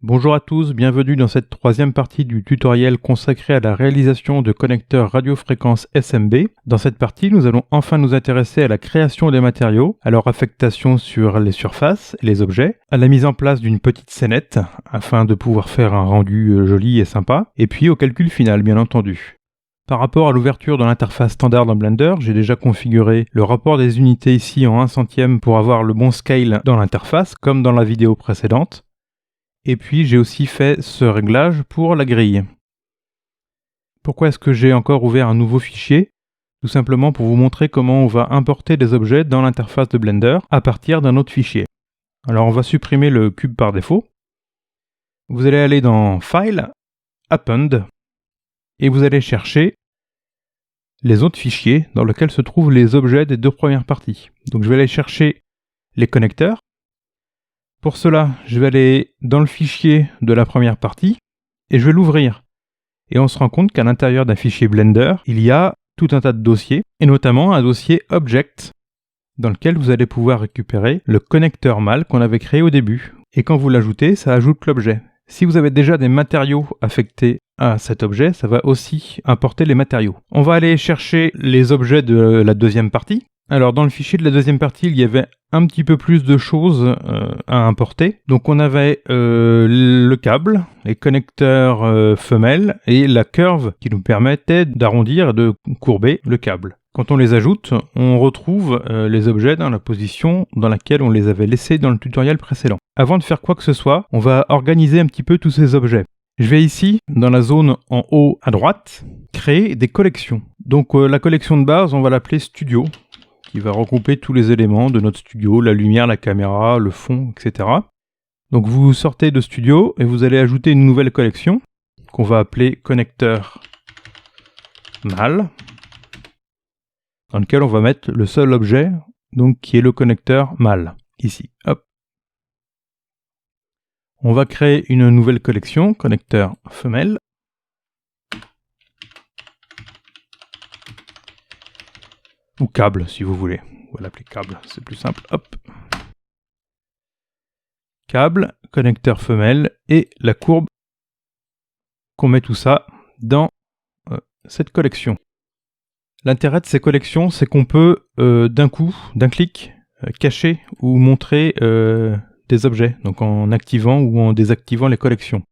Bonjour à tous, bienvenue dans cette troisième partie du tutoriel consacré à la réalisation de connecteurs radiofréquence SMB. Dans cette partie, nous allons enfin nous intéresser à la création des matériaux, à leur affectation sur les surfaces et les objets, à la mise en place d'une petite scénette afin de pouvoir faire un rendu joli et sympa, et puis au calcul final bien entendu. Par rapport à l'ouverture de l'interface standard dans Blender, j'ai déjà configuré le rapport des unités ici en 1/100 pour avoir le bon scale dans l'interface, comme dans la vidéo précédente. Et puis j'ai aussi fait ce réglage pour la grille. Pourquoi est-ce que j'ai encore ouvert un nouveau fichier? Tout simplement pour vous montrer comment on va importer des objets dans l'interface de Blender à partir d'un autre fichier. Alors on va supprimer le cube par défaut. Vous allez aller dans File, Append, et vous allez chercher les autres fichiers dans lesquels se trouvent les objets des deux premières parties. Donc je vais aller chercher les connecteurs. Pour cela, je vais aller dans le fichier de la première partie et je vais l'ouvrir. Et on se rend compte qu'à l'intérieur d'un fichier Blender, il y a tout un tas de dossiers, et notamment un dossier Object, dans lequel vous allez pouvoir récupérer le connecteur mâle qu'on avait créé au début. Et quand vous l'ajoutez, ça ajoute l'objet. Si vous avez déjà des matériaux affectés à cet objet, ça va aussi importer les matériaux. On va aller chercher les objets de la deuxième partie. Alors dans le fichier de la deuxième partie, il y avait un petit peu plus de choses à importer. Donc on avait le câble, les connecteurs femelles et la curve qui nous permettait d'arrondir et de courber le câble. Quand on les ajoute, on retrouve les objets dans la position dans laquelle on les avait laissés dans le tutoriel précédent. Avant de faire quoi que ce soit, on va organiser un petit peu tous ces objets. Je vais ici, dans la zone en haut à droite, créer des collections. Donc la collection de base, on va l'appeler Studio, qui va regrouper tous les éléments de notre studio, la lumière, la caméra, le fond, etc. Donc vous sortez de Studio et vous allez ajouter une nouvelle collection qu'on va appeler connecteur mâle, dans lequel on va mettre le seul objet, donc qui est le connecteur mâle, ici. Hop. On va créer une nouvelle collection, connecteur femelle. Ou câble, si vous voulez. On va l'appeler câble, c'est plus simple. Hop. Câble, connecteur femelle et la courbe qu'on met tout ça dans cette collection. L'intérêt de ces collections, c'est qu'on peut d'un coup, d'un clic, cacher ou montrer des objets, donc en activant ou en désactivant les collections.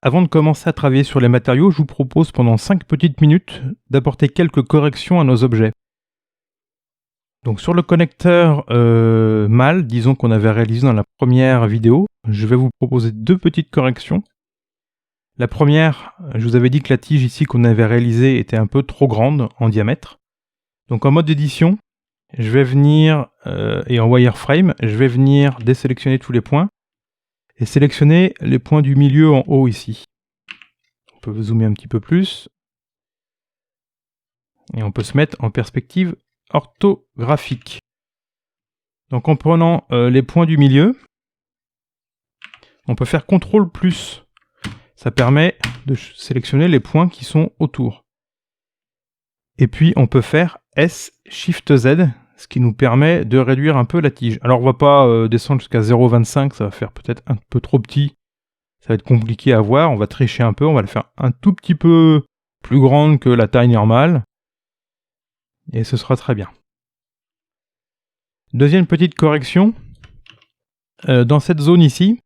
Avant de commencer à travailler sur les matériaux, je vous propose pendant 5 petites minutes d'apporter quelques corrections à nos objets. Donc sur le connecteur mâle, disons qu'on avait réalisé dans la première vidéo, je vais vous proposer deux petites corrections. La première, je vous avais dit que la tige ici qu'on avait réalisée était un peu trop grande en diamètre. Donc en mode édition, je vais venir, et en wireframe, je vais venir désélectionner tous les points et sélectionner les points du milieu en haut ici. On peut zoomer un petit peu plus. Et on peut se mettre en perspective orthographique. Donc en prenant les points du milieu, on peut faire CTRL+. Ça permet de sélectionner les points qui sont autour. Et puis on peut faire S-Shift-Z, ce qui nous permet de réduire un peu la tige. Alors on va pas descendre jusqu'à 0,25, ça va faire peut-être un peu trop petit. Ça va être compliqué à voir, on va tricher un peu, on va le faire un tout petit peu plus grande que la taille normale. Et ce sera très bien. Deuxième petite correction. Dans cette zone ici,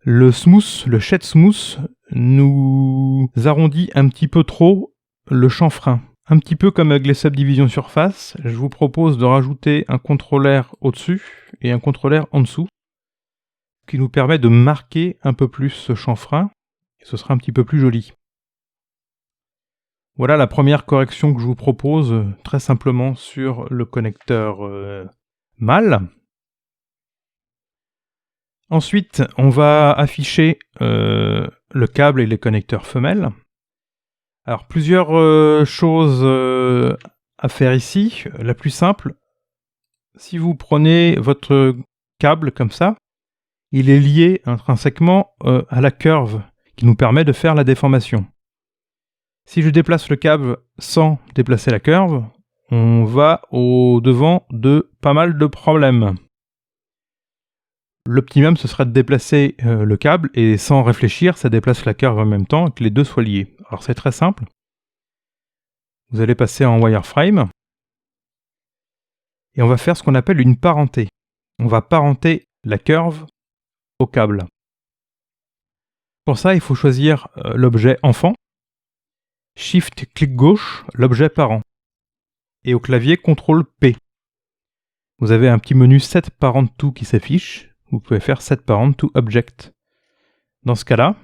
le smooth, le shade smooth, nous arrondit un petit peu trop le chanfrein. Un petit peu comme avec les subdivisions surface, je vous propose de rajouter un contrôleur au-dessus et un contrôleur en dessous, qui nous permet de marquer un peu plus ce chanfrein, et ce sera un petit peu plus joli. Voilà la première correction que je vous propose, très simplement sur le connecteur mâle. Ensuite, on va afficher le câble et les connecteurs femelles. Alors, plusieurs choses à faire ici. La plus simple, si vous prenez votre câble comme ça, il est lié intrinsèquement à la curve qui nous permet de faire la déformation. Si je déplace le câble sans déplacer la curve, on va au-devant de pas mal de problèmes. L'optimum, ce serait de déplacer le câble, et sans réfléchir, ça déplace la curve en même temps, et que les deux soient liés. Alors c'est très simple. Vous allez passer en wireframe, et on va faire ce qu'on appelle une parenté. On va parenter la curve au câble. Pour ça, il faut choisir l'objet enfant, Shift clic gauche, l'objet parent, et au clavier CTRL P. Vous avez un petit menu Set Parent To qui s'affiche. Vous pouvez faire Set Parent To Object. Dans ce cas-là,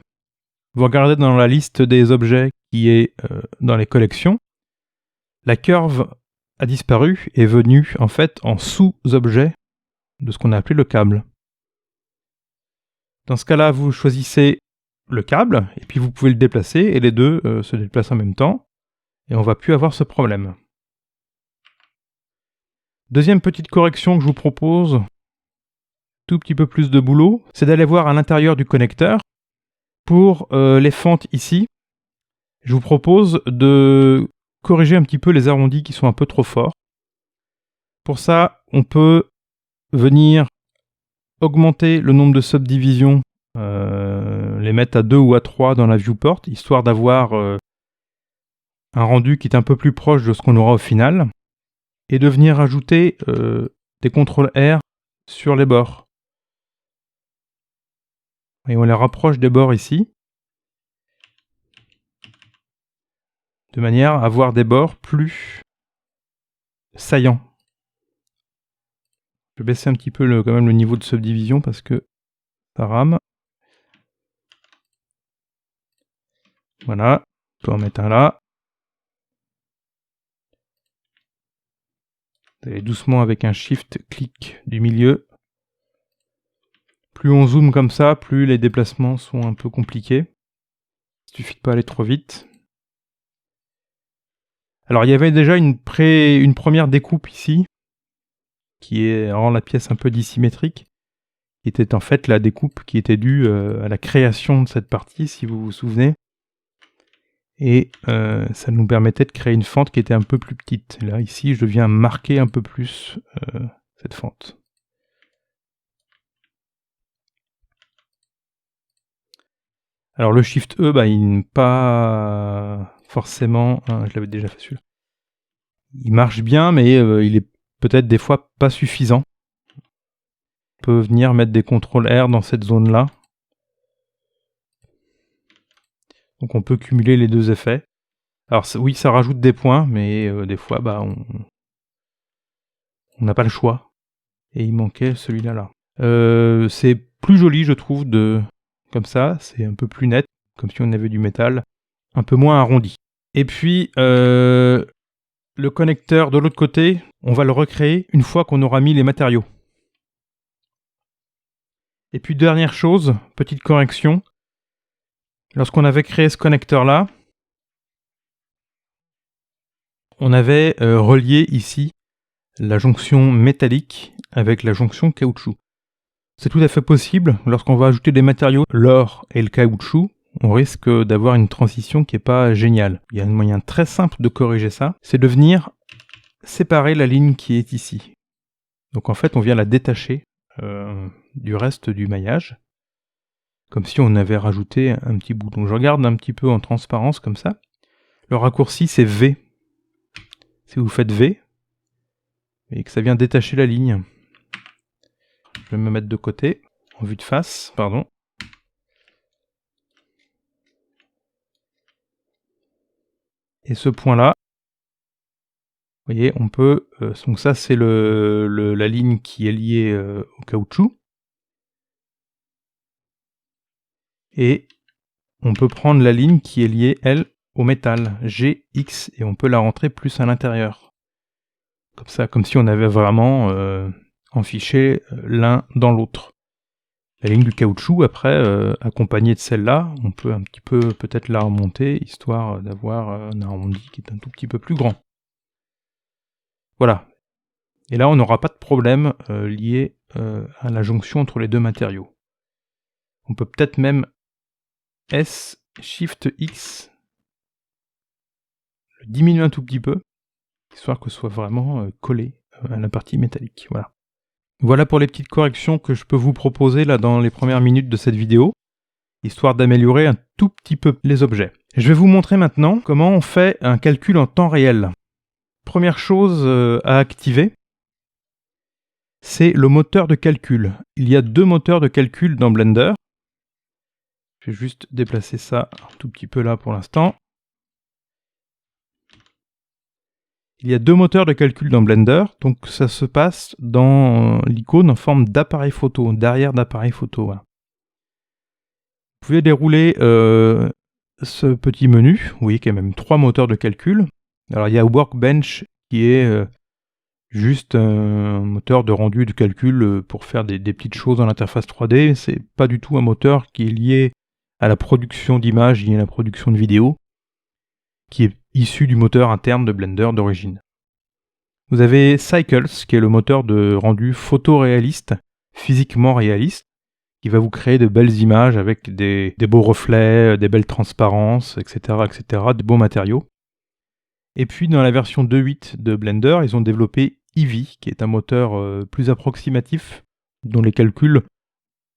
vous regardez dans la liste des objets qui est dans les collections. La curve a disparu et est venue en fait en sous-objet de ce qu'on a appelé le câble. Dans ce cas-là, vous choisissez le câble et puis vous pouvez le déplacer et les deux se déplacent en même temps et on ne va plus avoir ce problème. Deuxième petite correction que je vous propose, tout petit peu plus de boulot, c'est d'aller voir à l'intérieur du connecteur. Pour les fentes ici, je vous propose de corriger un petit peu les arrondis qui sont un peu trop forts. Pour ça, on peut venir augmenter le nombre de subdivisions, les mettre à 2 ou à 3 dans la viewport, histoire d'avoir un rendu qui est un peu plus proche de ce qu'on aura au final, et de venir ajouter des CTRL R sur les bords. Et on les rapproche des bords ici, de manière à avoir des bords plus saillants. Je vais baisser un petit peu quand même le niveau de subdivision parce que ça rame. Voilà, on peut en mettre un là. Vous allez doucement avec un Shift-clic du milieu. Plus on zoome comme ça, plus les déplacements sont un peu compliqués. Il suffit de pas aller trop vite. Alors il y avait déjà une première découpe ici, qui rend la pièce un peu dissymétrique, qui était en fait la découpe qui était due à la création de cette partie, si vous vous souvenez. Et ça nous permettait de créer une fente qui était un peu plus petite. Là, ici, je viens marquer un peu plus cette fente. Alors le Shift E, il n'est pas forcément... je l'avais déjà fait celui-là. Il marche bien, mais il est peut-être des fois pas suffisant. On peut venir mettre des CTRL R dans cette zone-là. Donc on peut cumuler les deux effets. Alors oui, ça rajoute des points, mais des fois, on n'a pas le choix. Et il manquait celui-là là. C'est plus joli, je trouve, comme ça. C'est un peu plus net, comme si on avait du métal, un peu moins arrondi. Et puis, le connecteur de l'autre côté, on va le recréer une fois qu'on aura mis les matériaux. Et puis, dernière chose, petite correction. Lorsqu'on avait créé ce connecteur-là, on avait relié ici la jonction métallique avec la jonction caoutchouc. C'est tout à fait possible, lorsqu'on va ajouter des matériaux, l'or et le caoutchouc, on risque d'avoir une transition qui n'est pas géniale. Il y a un moyen très simple de corriger ça, c'est de venir séparer la ligne qui est ici. Donc en fait, on vient la détacher du reste du maillage, comme si on avait rajouté un petit bout. Donc je regarde un petit peu en transparence comme ça. Le raccourci, c'est V. Si vous faites V, et que ça vient détacher la ligne. Je vais me mettre de côté, en vue de face, pardon. Et ce point-là, vous voyez, on peut... donc ça, c'est la ligne qui est liée au caoutchouc. Et on peut prendre la ligne qui est liée, elle, au métal, G, X, et on peut la rentrer plus à l'intérieur. Comme ça, comme si on avait vraiment enfiché l'un dans l'autre. La ligne du caoutchouc, après, accompagnée de celle-là, on peut un petit peu peut-être la remonter, histoire d'avoir un arrondi qui est un tout petit peu plus grand. Voilà. Et là, on n'aura pas de problème lié à la jonction entre les deux matériaux. On peut peut-être même S, Shift X, le diminuer un tout petit peu, histoire que ce soit vraiment collé à la partie métallique. Voilà. Voilà pour les petites corrections que je peux vous proposer là dans les premières minutes de cette vidéo, histoire d'améliorer un tout petit peu les objets. Je vais vous montrer maintenant comment on fait un calcul en temps réel. Première chose à activer, c'est le moteur de calcul. Il y a 2 moteurs de calcul dans Blender. Je vais juste déplacer ça un tout petit peu là pour l'instant. Il y a 2 moteurs de calcul dans Blender, donc ça se passe dans l'icône en forme d'appareil photo, derrière d'appareil photo. Voilà. Vous pouvez dérouler ce petit menu. Vous voyez qu'il y a même 3 moteurs de calcul. Alors il y a Workbench qui est juste un moteur de rendu de calcul pour faire des petites choses dans l'interface 3D. C'est pas du tout un moteur qui est lié à la production d'images, lié à la production de vidéos, qui est issu du moteur interne de Blender d'origine. Vous avez Cycles, qui est le moteur de rendu photoréaliste, physiquement réaliste, qui va vous créer de belles images avec des beaux reflets, des belles transparences, etc., des beaux matériaux. Et puis dans la version 2.8 de Blender, ils ont développé Eevee, qui est un moteur plus approximatif, dont les calculs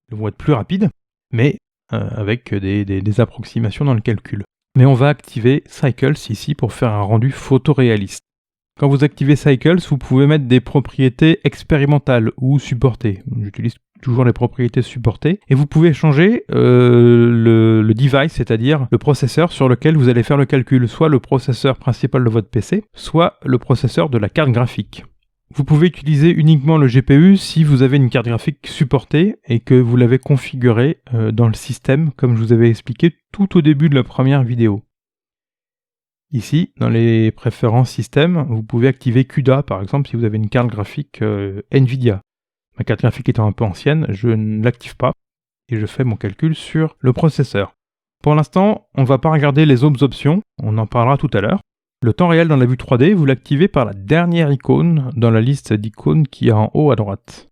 vont être plus rapides, mais avec des approximations dans le calcul. Mais on va activer Cycles ici pour faire un rendu photoréaliste. Quand vous activez Cycles, vous pouvez mettre des propriétés expérimentales ou supportées. J'utilise toujours les propriétés supportées. Et vous pouvez changer le device, c'est-à-dire le processeur sur lequel vous allez faire le calcul. Soit le processeur principal de votre PC, soit le processeur de la carte graphique. Vous pouvez utiliser uniquement le GPU si vous avez une carte graphique supportée et que vous l'avez configurée dans le système, comme je vous avais expliqué tout au début de la première vidéo. Ici, dans les préférences système, vous pouvez activer CUDA, par exemple, si vous avez une carte graphique NVIDIA. Ma carte graphique étant un peu ancienne, je ne l'active pas et je fais mon calcul sur le processeur. Pour l'instant, on ne va pas regarder les autres options, on en parlera tout à l'heure. Le temps réel dans la vue 3D, vous l'activez par la dernière icône dans la liste d'icônes qui est en haut à droite.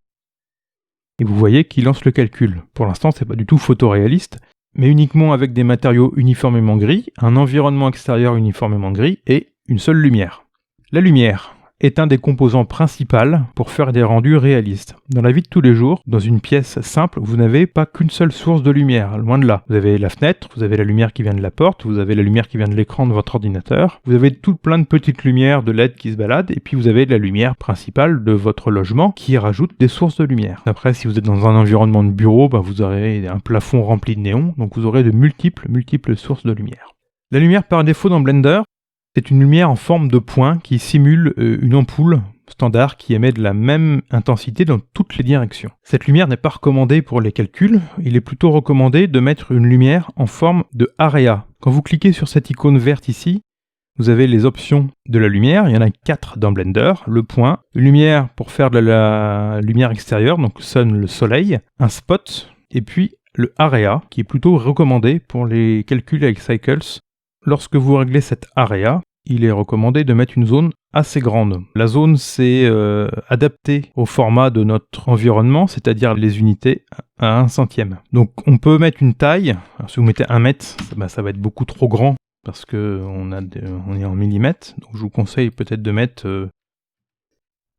Et vous voyez qu'il lance le calcul. Pour l'instant, c'est pas du tout photoréaliste, mais uniquement avec des matériaux uniformément gris, un environnement extérieur uniformément gris et une seule lumière. La lumière est un des composants principaux pour faire des rendus réalistes. Dans la vie de tous les jours, dans une pièce simple, vous n'avez pas qu'une seule source de lumière, loin de là. Vous avez la fenêtre, vous avez la lumière qui vient de la porte, vous avez la lumière qui vient de l'écran de votre ordinateur, vous avez tout plein de petites lumières de LED qui se baladent, et puis vous avez la lumière principale de votre logement qui rajoute des sources de lumière. Après, si vous êtes dans un environnement de bureau, vous aurez un plafond rempli de néons, donc vous aurez de multiples sources de lumière. La lumière par défaut dans Blender, c'est une lumière en forme de point qui simule une ampoule standard qui émet de la même intensité dans toutes les directions. Cette lumière n'est pas recommandée pour les calculs, il est plutôt recommandé de mettre une lumière en forme de area. Quand vous cliquez sur cette icône verte ici, vous avez les options de la lumière, il y en a 4 dans Blender, le point, une lumière pour faire de la lumière extérieure, donc sun, le soleil, un spot, et puis le area qui est plutôt recommandé pour les calculs avec Cycles. Lorsque vous réglez cette area, il est recommandé de mettre une zone assez grande. La zone, c'est adapté au format de notre environnement, c'est-à-dire les unités à 1 centième. Donc on peut mettre une taille, alors si vous mettez 1 mètre, ça va être beaucoup trop grand parce qu'on est en millimètres, donc je vous conseille peut-être de mettre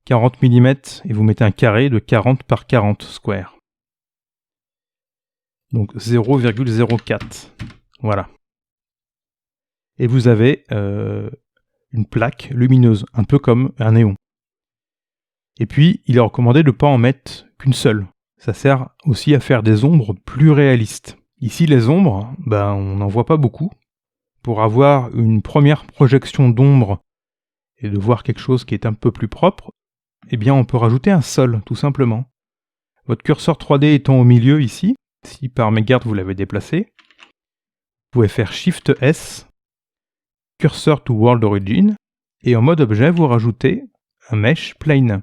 40 mm et vous mettez un carré de 40 par 40 square. Donc 0,04. Voilà. Et vous avez une plaque lumineuse, un peu comme un néon. Et puis, il est recommandé de ne pas en mettre qu'une seule. Ça sert aussi à faire des ombres plus réalistes. Ici, les ombres, on n'en voit pas beaucoup. Pour avoir une première projection d'ombre et de voir quelque chose qui est un peu plus propre, on peut rajouter un sol, tout simplement. Votre curseur 3D étant au milieu ici, si par mégarde vous l'avez déplacé, vous pouvez faire Shift S, Cursor to World Origin, et en mode objet, vous rajoutez un Mesh Plane,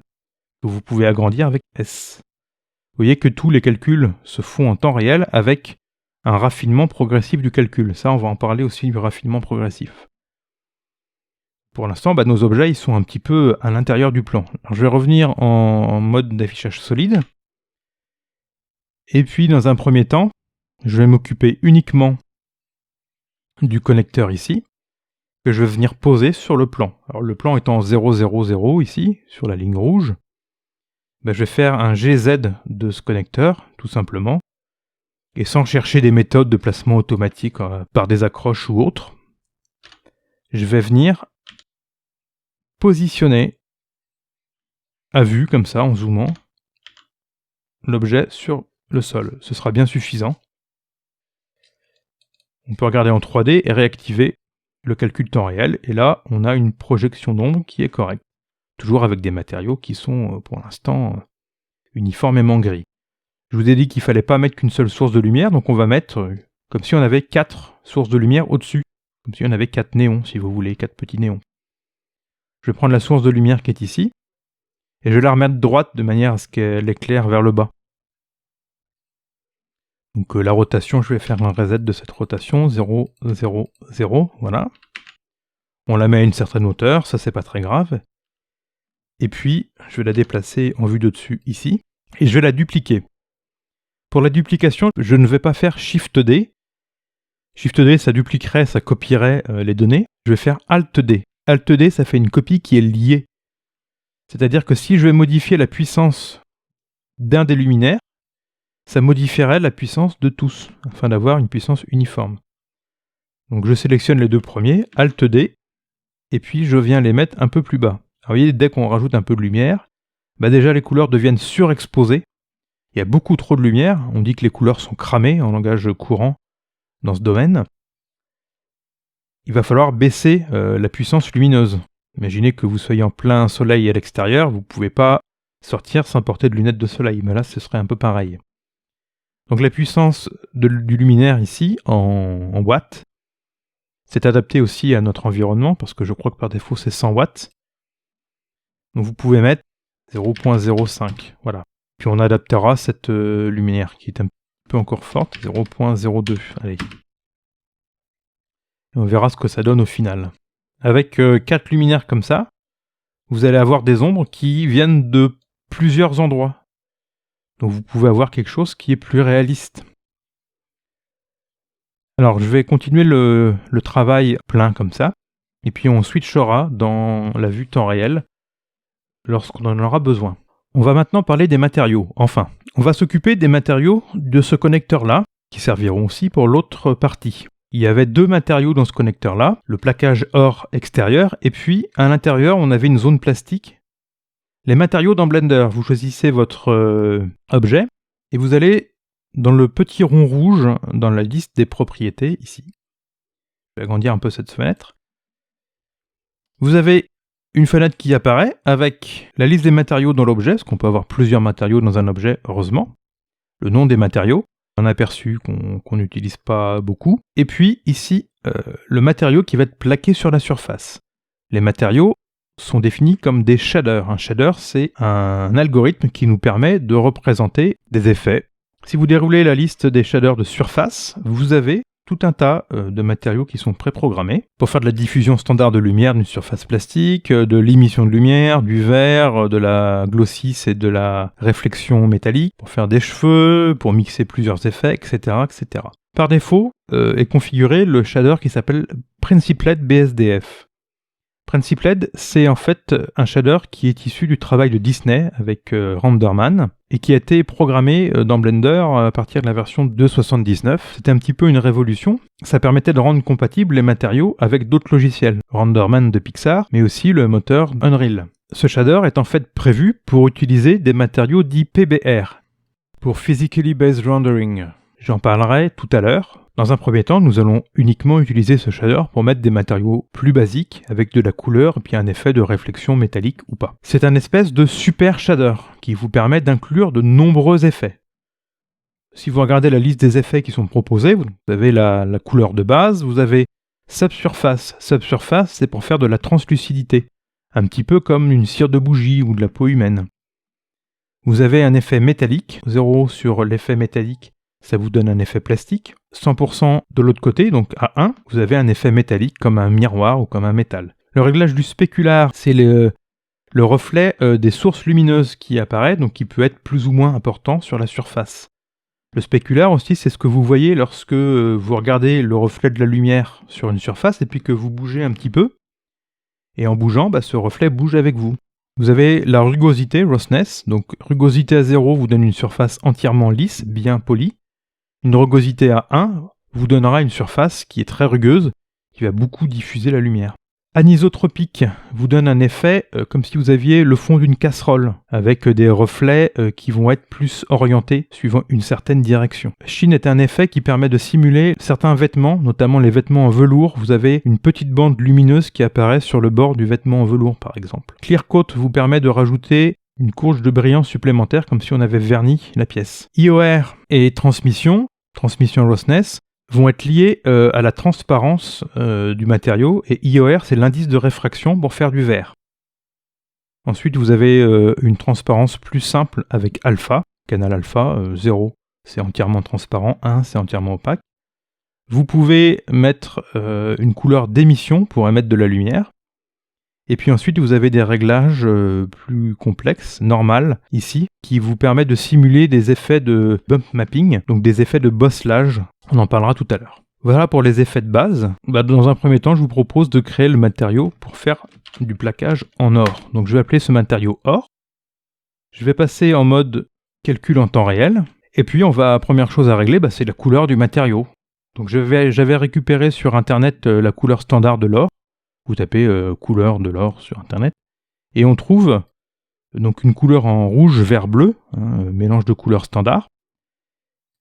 que vous pouvez agrandir avec S. Vous voyez que tous les calculs se font en temps réel avec un raffinement progressif du calcul. Ça, on va en parler aussi du raffinement progressif. Pour l'instant, nos objets ils sont un petit peu à l'intérieur du plan. Alors, je vais revenir en mode d'affichage solide. Et puis, dans un premier temps, je vais m'occuper uniquement du connecteur ici, que je vais venir poser sur le plan. Alors le plan étant 0, 0, 0 ici, sur la ligne rouge. je vais faire un GZ de ce connecteur, tout simplement, et sans chercher des méthodes de placement automatique par des accroches ou autres, je vais venir positionner à vue, comme ça, en zoomant, l'objet sur le sol. Ce sera bien suffisant. On peut regarder en 3D et réactiver le calcul temps réel, et là, on a une projection d'ombre qui est correcte. Toujours avec des matériaux qui sont, pour l'instant, uniformément gris. Je vous ai dit qu'il ne fallait pas mettre qu'une seule source de lumière, donc on va mettre comme si on avait 4 sources de lumière au-dessus. Comme si on avait 4 néons, si vous voulez, 4 petits néons. Je vais prendre la source de lumière qui est ici, et je vais la remettre droite de manière à ce qu'elle éclaire vers le bas. Donc la rotation, je vais faire un reset de cette rotation, 0, 0, 0, voilà. On la met à une certaine hauteur, ça c'est pas très grave. Et puis, je vais la déplacer en vue de dessus ici, et je vais la dupliquer. Pour la duplication, je ne vais pas faire Shift D. Shift D, ça dupliquerait, ça copierait les données. Je vais faire Alt D. Alt D, ça fait une copie qui est liée. C'est-à-dire que si je vais modifier la puissance d'un des luminaires, ça modifierait la puissance de tous, afin d'avoir une puissance uniforme. Donc je sélectionne les deux premiers, Alt D, et puis je viens les mettre un peu plus bas. Alors vous voyez, dès qu'on rajoute un peu de lumière, déjà les couleurs deviennent surexposées. Il y a beaucoup trop de lumière, on dit que les couleurs sont cramées en langage courant dans ce domaine. Il va falloir baisser la puissance lumineuse. Imaginez que vous soyez en plein soleil à l'extérieur, vous ne pouvez pas sortir sans porter de lunettes de soleil, mais là ce serait un peu pareil. Donc la puissance du luminaire ici, en watts, c'est adapté aussi à notre environnement, parce que je crois que par défaut c'est 100 watts. Donc vous pouvez mettre 0.05, voilà. Puis on adaptera cette lumière qui est un peu encore forte, 0.02, allez. Et on verra ce que ça donne au final. Avec 4 luminaires comme ça, vous allez avoir des ombres qui viennent de plusieurs endroits. Donc vous pouvez avoir quelque chose qui est plus réaliste. Alors je vais continuer le travail plein comme ça, et puis on switchera dans la vue temps réel lorsqu'on en aura besoin. On va maintenant parler des matériaux. Enfin, on va s'occuper des matériaux de ce connecteur-là, qui serviront aussi pour l'autre partie. Il y avait 2 matériaux dans ce connecteur-là, le plaquage or extérieur, et puis à l'intérieur, on avait une zone plastique. Les matériaux dans Blender, vous choisissez votre objet, et vous allez dans le petit rond rouge, dans la liste des propriétés, ici. Je vais agrandir un peu cette fenêtre. Vous avez une fenêtre qui apparaît avec la liste des matériaux dans l'objet, parce qu'on peut avoir plusieurs matériaux dans un objet, heureusement. Le nom des matériaux, un aperçu qu'on n'utilise pas beaucoup. Et puis ici, le matériau qui va être plaqué sur la surface. Les matériaux sont définis comme des shaders. Un shader, c'est un algorithme qui nous permet de représenter des effets. Si vous déroulez la liste des shaders de surface, vous avez tout un tas de matériaux qui sont préprogrammés pour faire de la diffusion standard de lumière d'une surface plastique, de l'émission de lumière, du verre, de la glossis et de la réflexion métallique, pour faire des cheveux, pour mixer plusieurs effets, etc. etc. Par défaut est configuré le shader qui s'appelle Principled BSDF. Principled, c'est en fait un shader qui est issu du travail de Disney avec RenderMan et qui a été programmé dans Blender à partir de la version 2.79. C'était un petit peu une révolution. Ça permettait de rendre compatibles les matériaux avec d'autres logiciels, RenderMan de Pixar, mais aussi le moteur Unreal. Ce shader est en fait prévu pour utiliser des matériaux dits PBR, pour Physically Based Rendering. J'en parlerai tout à l'heure. Dans un premier temps, nous allons uniquement utiliser ce shader pour mettre des matériaux plus basiques, avec de la couleur et puis un effet de réflexion métallique ou pas. C'est un espèce de super shader qui vous permet d'inclure de nombreux effets. Si vous regardez la liste des effets qui sont proposés, vous avez la couleur de base, vous avez Subsurface. Subsurface, c'est pour faire de la translucidité, un petit peu comme une cire de bougie ou de la peau humaine. Vous avez un effet métallique, 0 sur l'effet métallique, ça vous donne un effet plastique. 100% de l'autre côté, donc à 1, vous avez un effet métallique comme un miroir ou comme un métal. Le réglage du spécular, c'est le reflet des sources lumineuses qui apparaît, donc qui peut être plus ou moins important sur la surface. Le spécular aussi, c'est ce que vous voyez lorsque vous regardez le reflet de la lumière sur une surface et puis que vous bougez un petit peu. Et en bougeant, ce reflet bouge avec vous. Vous avez la rugosité, roughness. Donc rugosité à 0 vous donne une surface entièrement lisse, bien polie. Une rugosité à 1 vous donnera une surface qui est très rugueuse, qui va beaucoup diffuser la lumière. Anisotropique vous donne un effet comme si vous aviez le fond d'une casserole, avec des reflets qui vont être plus orientés suivant une certaine direction. Sheen est un effet qui permet de simuler certains vêtements, notamment les vêtements en velours. Vous avez une petite bande lumineuse qui apparaît sur le bord du vêtement en velours par exemple. Clear Coat vous permet de rajouter une couche de brillance supplémentaire comme si on avait verni la pièce. IOR et transmission roughness, vont être liés à la transparence du matériau, et IOR c'est l'indice de réfraction pour faire du verre. Ensuite vous avez une transparence plus simple avec alpha, canal alpha, 0 c'est entièrement transparent, 1 c'est entièrement opaque. Vous pouvez mettre une couleur d'émission pour émettre de la lumière, et puis ensuite vous avez des réglages plus complexes, normal ici, qui vous permettent de simuler des effets de bump mapping, donc des effets de bosselage. On en parlera tout à l'heure. Voilà pour les effets de base. Dans un premier temps, je vous propose de créer le matériau pour faire du plaquage en or. Donc je vais appeler ce matériau or. Je vais passer en mode calcul en temps réel. Et puis première chose à régler, c'est la couleur du matériau. Donc j'avais récupéré sur internet la couleur standard de l'or. Vous tapez couleur de l'or sur internet. Et on trouve donc une couleur en rouge, vert, bleu, mélange de couleurs standard.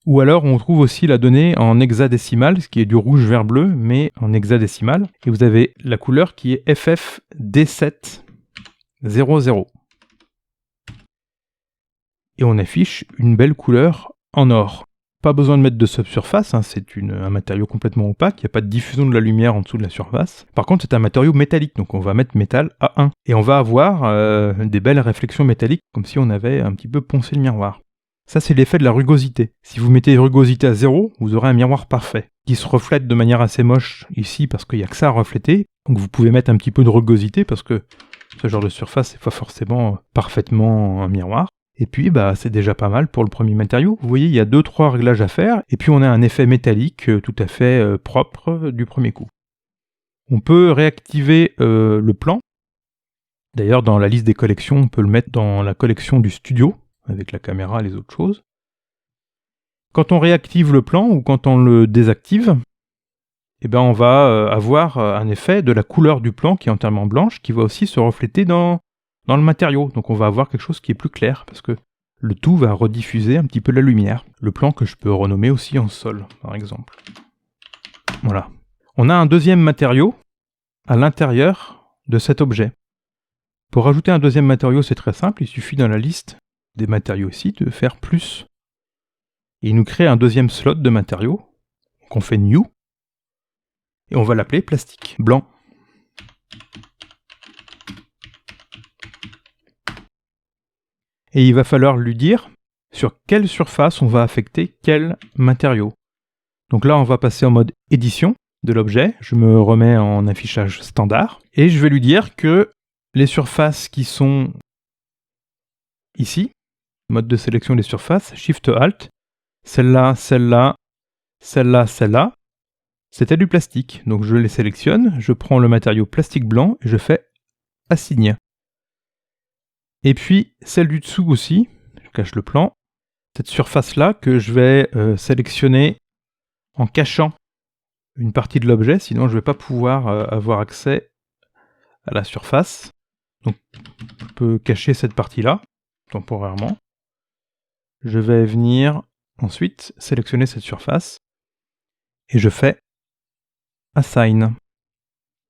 Ou alors on trouve aussi la donnée en hexadécimal, ce qui est du rouge, vert, bleu, mais en hexadécimal. Et vous avez la couleur qui est FFD700. Et on affiche une belle couleur en or. Pas besoin de mettre de subsurface, c'est un matériau complètement opaque, il n'y a pas de diffusion de la lumière en dessous de la surface. Par contre c'est un matériau métallique, donc on va mettre métal à 1. Et on va avoir des belles réflexions métalliques, comme si on avait un petit peu poncé le miroir. Ça c'est l'effet de la rugosité. Si vous mettez rugosité à 0, vous aurez un miroir parfait, qui se reflète de manière assez moche ici, parce qu'il n'y a que ça à refléter. Donc vous pouvez mettre un petit peu de rugosité, parce que ce genre de surface c'est pas forcément parfaitement un miroir. Et puis c'est déjà pas mal pour le premier matériau. Vous voyez, il y a 2-3 réglages à faire, et puis on a un effet métallique tout à fait propre du premier coup. On peut réactiver le plan. D'ailleurs, dans la liste des collections, on peut le mettre dans la collection du studio, avec la caméra et les autres choses. Quand on réactive le plan, ou quand on le désactive, on va avoir un effet de la couleur du plan qui est entièrement blanche, qui va aussi se refléter dans le matériau. Donc on va avoir quelque chose qui est plus clair, parce que le tout va rediffuser un petit peu la lumière. Le plan que je peux renommer aussi en sol, par exemple. Voilà. On a un deuxième matériau à l'intérieur de cet objet. Pour rajouter un deuxième matériau, c'est très simple, il suffit dans la liste des matériaux ici de faire plus. Et il nous crée un deuxième slot de matériaux. Donc on fait New, et on va l'appeler plastique blanc. Et il va falloir lui dire sur quelle surface on va affecter quel matériau. Donc là, on va passer en mode édition de l'objet. Je me remets en affichage standard. Et je vais lui dire que les surfaces qui sont ici, mode de sélection des surfaces, Shift Alt, celle-là, celle-là, celle-là, celle-là, c'était du plastique. Donc je les sélectionne, je prends le matériau plastique blanc et je fais Assign. Et puis, celle du dessous aussi, je cache le plan, cette surface-là que je vais sélectionner en cachant une partie de l'objet, sinon je ne vais pas pouvoir avoir accès à la surface. Donc, je peux cacher cette partie-là, temporairement. Je vais venir ensuite sélectionner cette surface, et je fais Assign.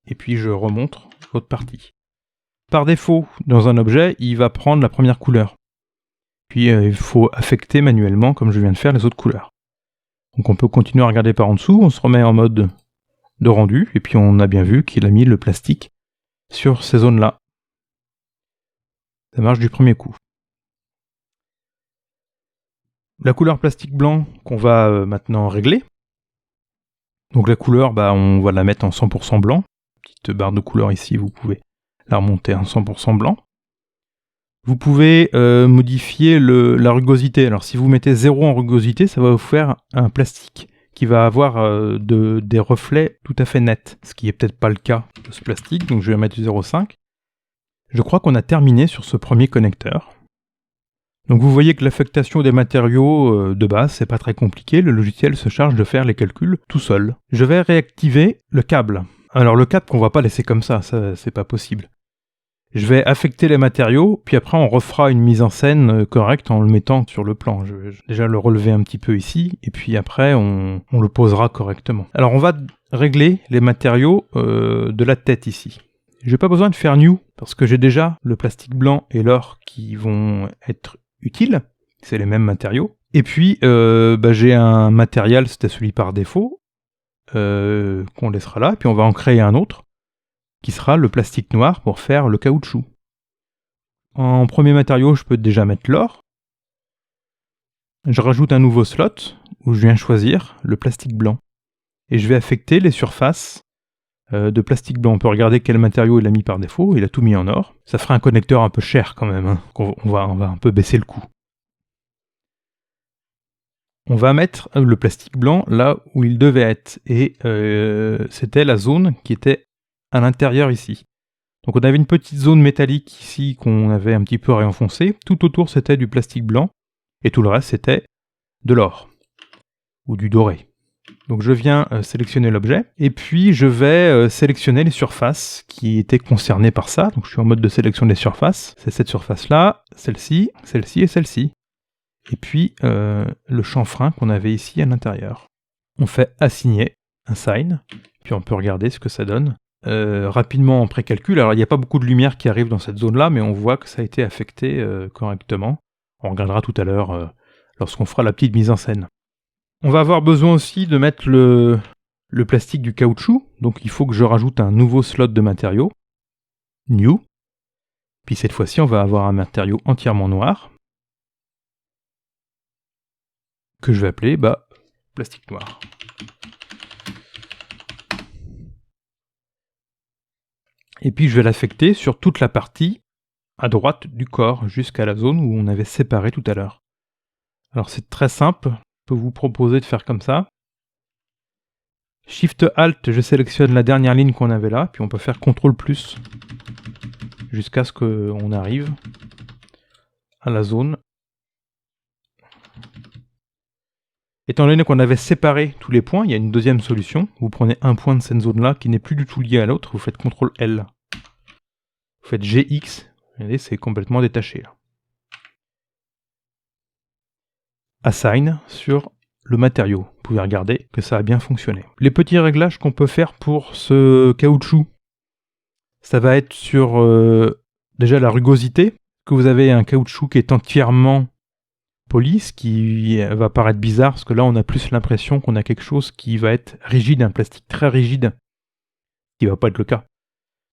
Et puis je remontre l'autre partie. Par défaut, dans un objet, il va prendre la première couleur. Puis il faut affecter manuellement, comme je viens de faire, les autres couleurs. Donc on peut continuer à regarder par en dessous, on se remet en mode de rendu, et puis on a bien vu qu'il a mis le plastique sur ces zones-là. Ça marche du premier coup. La couleur plastique blanc qu'on va maintenant régler. Donc la couleur, on va la mettre en 100% blanc. Petite barre de couleur ici, vous pouvez la remonter en 100% blanc. Vous pouvez modifier la rugosité. Alors si vous mettez 0 en rugosité, ça va vous faire un plastique qui va avoir des reflets tout à fait nets, ce qui n'est peut-être pas le cas de ce plastique, donc je vais mettre 0,5. Je crois qu'on a terminé sur ce premier connecteur. Donc vous voyez que l'affectation des matériaux de base, c'est pas très compliqué, le logiciel se charge de faire les calculs tout seul. Je vais réactiver le câble. Alors le câble qu'on va pas laisser comme ça c'est pas possible. Je vais affecter les matériaux, puis après on refera une mise en scène correcte en le mettant sur le plan. Je vais déjà le relever un petit peu ici, et puis après on le posera correctement. Alors on va régler les matériaux de la tête ici. J'ai pas besoin de faire new, parce que j'ai déjà le plastique blanc et l'or qui vont être utiles, c'est les mêmes matériaux. Et puis j'ai un matériel, c'était celui par défaut, qu'on laissera là, puis on va en créer un autre, qui sera le plastique noir pour faire le caoutchouc. En premier matériau, je peux déjà mettre l'or. Je rajoute un nouveau slot, où je viens choisir le plastique blanc. Et je vais affecter les surfaces de plastique blanc. On peut regarder quel matériau il a mis par défaut, il a tout mis en or. Ça fera un connecteur un peu cher quand même, hein. On va un peu baisser le coût. On va mettre le plastique blanc là où il devait être, et c'était la zone qui était à l'intérieur ici. Donc on avait une petite zone métallique ici qu'on avait un petit peu réenfoncée, tout autour c'était du plastique blanc, et tout le reste c'était de l'or, ou du doré. Donc je viens sélectionner l'objet, et puis je vais sélectionner les surfaces qui étaient concernées par ça. Donc je suis en mode de sélection des surfaces, c'est cette surface-là, celle-ci et celle-ci. Et puis le chanfrein qu'on avait ici à l'intérieur. On fait assigner un sign, puis on peut regarder ce que ça donne. Rapidement en pré-calcul, alors il n'y a pas beaucoup de lumière qui arrive dans cette zone-là, mais on voit que ça a été affecté correctement. On regardera tout à l'heure lorsqu'on fera la petite mise en scène. On va avoir besoin aussi de mettre le plastique du caoutchouc, donc il faut que je rajoute un nouveau slot de matériaux, New, puis cette fois-ci on va avoir un matériau entièrement noir, que je vais appeler plastique noir. Et puis je vais l'affecter sur toute la partie à droite du corps, jusqu'à la zone où on avait séparé tout à l'heure. Alors c'est très simple, je peux vous proposer de faire comme ça. Shift Alt, je sélectionne la dernière ligne qu'on avait là, puis on peut faire CTRL plus jusqu'à ce qu'on arrive à la zone. Étant donné qu'on avait séparé tous les points, il y a une deuxième solution. Vous prenez un point de cette zone-là qui n'est plus du tout lié à l'autre, vous faites CTRL L. Vous faites GX, vous voyez, c'est complètement détaché là. Assign sur le matériau. Vous pouvez regarder que ça a bien fonctionné. Les petits réglages qu'on peut faire pour ce caoutchouc, ça va être sur déjà la rugosité, que vous avez un caoutchouc qui est entièrement poli, ce qui va paraître bizarre, parce que là on a plus l'impression qu'on a quelque chose qui va être rigide, un plastique très rigide, qui va pas être le cas.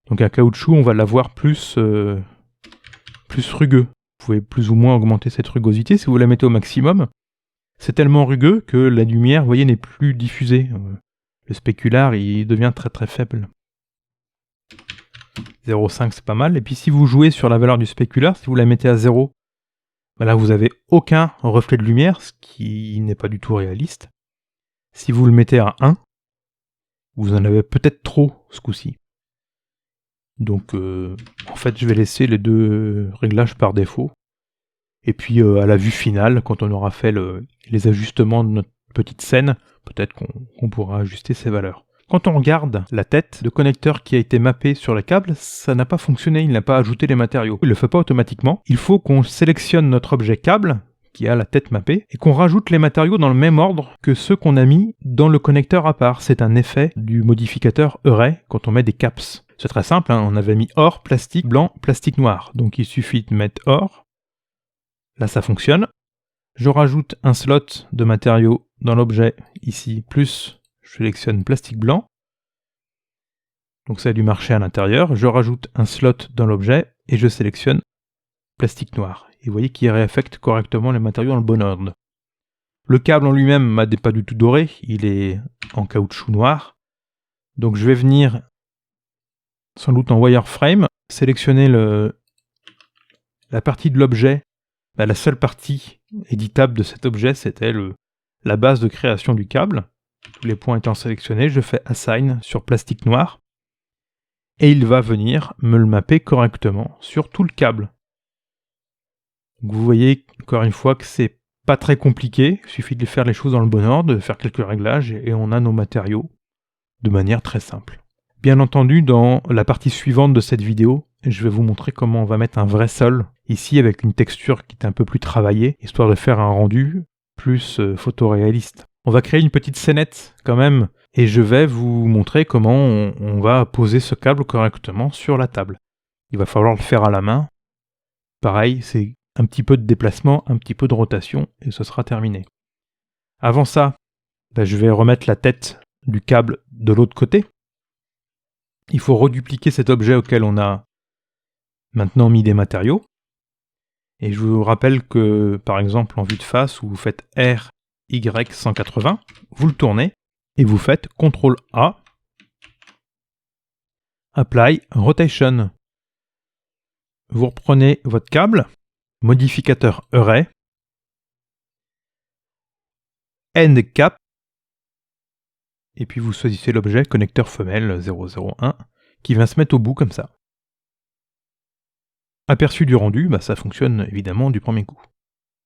Donc un caoutchouc, on va l'avoir plus rugueux. Vous pouvez plus ou moins augmenter cette rugosité si vous la mettez au maximum. C'est tellement rugueux que la lumière, vous voyez, n'est plus diffusée. Le spécular, il devient très très faible. 0,5 c'est pas mal. Et puis si vous jouez sur la valeur du spécular, si vous la mettez à 0, là vous n'avez aucun reflet de lumière, ce qui n'est pas du tout réaliste. Si vous le mettez à 1, vous en avez peut-être trop ce coup-ci. Donc en fait je vais laisser les deux réglages par défaut. Et puis à la vue finale, quand on aura fait les ajustements de notre petite scène, peut-être qu'on pourra ajuster ces valeurs. Quand on regarde la tête de connecteur qui a été mappée sur le câble, ça n'a pas fonctionné, il n'a pas ajouté les matériaux. Il ne le fait pas automatiquement. Il faut qu'on sélectionne notre objet câble, qui a la tête mappée, et qu'on rajoute les matériaux dans le même ordre que ceux qu'on a mis dans le connecteur à part. C'est un effet du modificateur Array quand on met des caps. C'est très simple, hein, on avait mis or, plastique blanc, plastique noir. Donc il suffit de mettre or. Là ça fonctionne. Je rajoute un slot de matériaux dans l'objet ici, plus je sélectionne plastique blanc. Donc ça a dû marcher à l'intérieur. Je rajoute un slot dans l'objet et je sélectionne plastique noir. Et vous voyez qu'il réaffecte correctement les matériaux dans le bon ordre. Le câble en lui-même n'est pas du tout doré, il est en caoutchouc noir. Donc je vais venir, sans doute en wireframe, sélectionner la partie de l'objet. La seule partie éditable de cet objet, c'était la base de création du câble. Tous les points étant sélectionnés, je fais Assign sur plastique noir. et il va venir me le mapper correctement sur tout le câble. Donc vous voyez encore une fois que c'est pas très compliqué, il suffit de faire les choses dans le bon ordre, de faire quelques réglages et on a nos matériaux de manière très simple. Bien entendu, dans la partie suivante de cette vidéo, je vais vous montrer comment on va mettre un vrai sol, ici avec une texture qui est un peu plus travaillée, histoire de faire un rendu plus photoréaliste. On va créer une petite scénette quand même, et je vais vous montrer comment on va poser ce câble correctement sur la table. Il va falloir le faire à la main. Pareil, c'est un petit peu de déplacement, un petit peu de rotation, et ce sera terminé. Avant ça, je vais remettre la tête du câble de l'autre côté. Il faut redupliquer cet objet auquel on a maintenant mis des matériaux. Et je vous rappelle que, par exemple, en vue de face, où vous faites R, Y 180, vous le tournez, et vous faites CTRL A, Apply Rotation. Vous reprenez votre câble, modificateur Array, End Cap, et puis vous choisissez l'objet connecteur femelle 001 qui vient se mettre au bout comme ça. Aperçu du rendu, ça fonctionne évidemment du premier coup.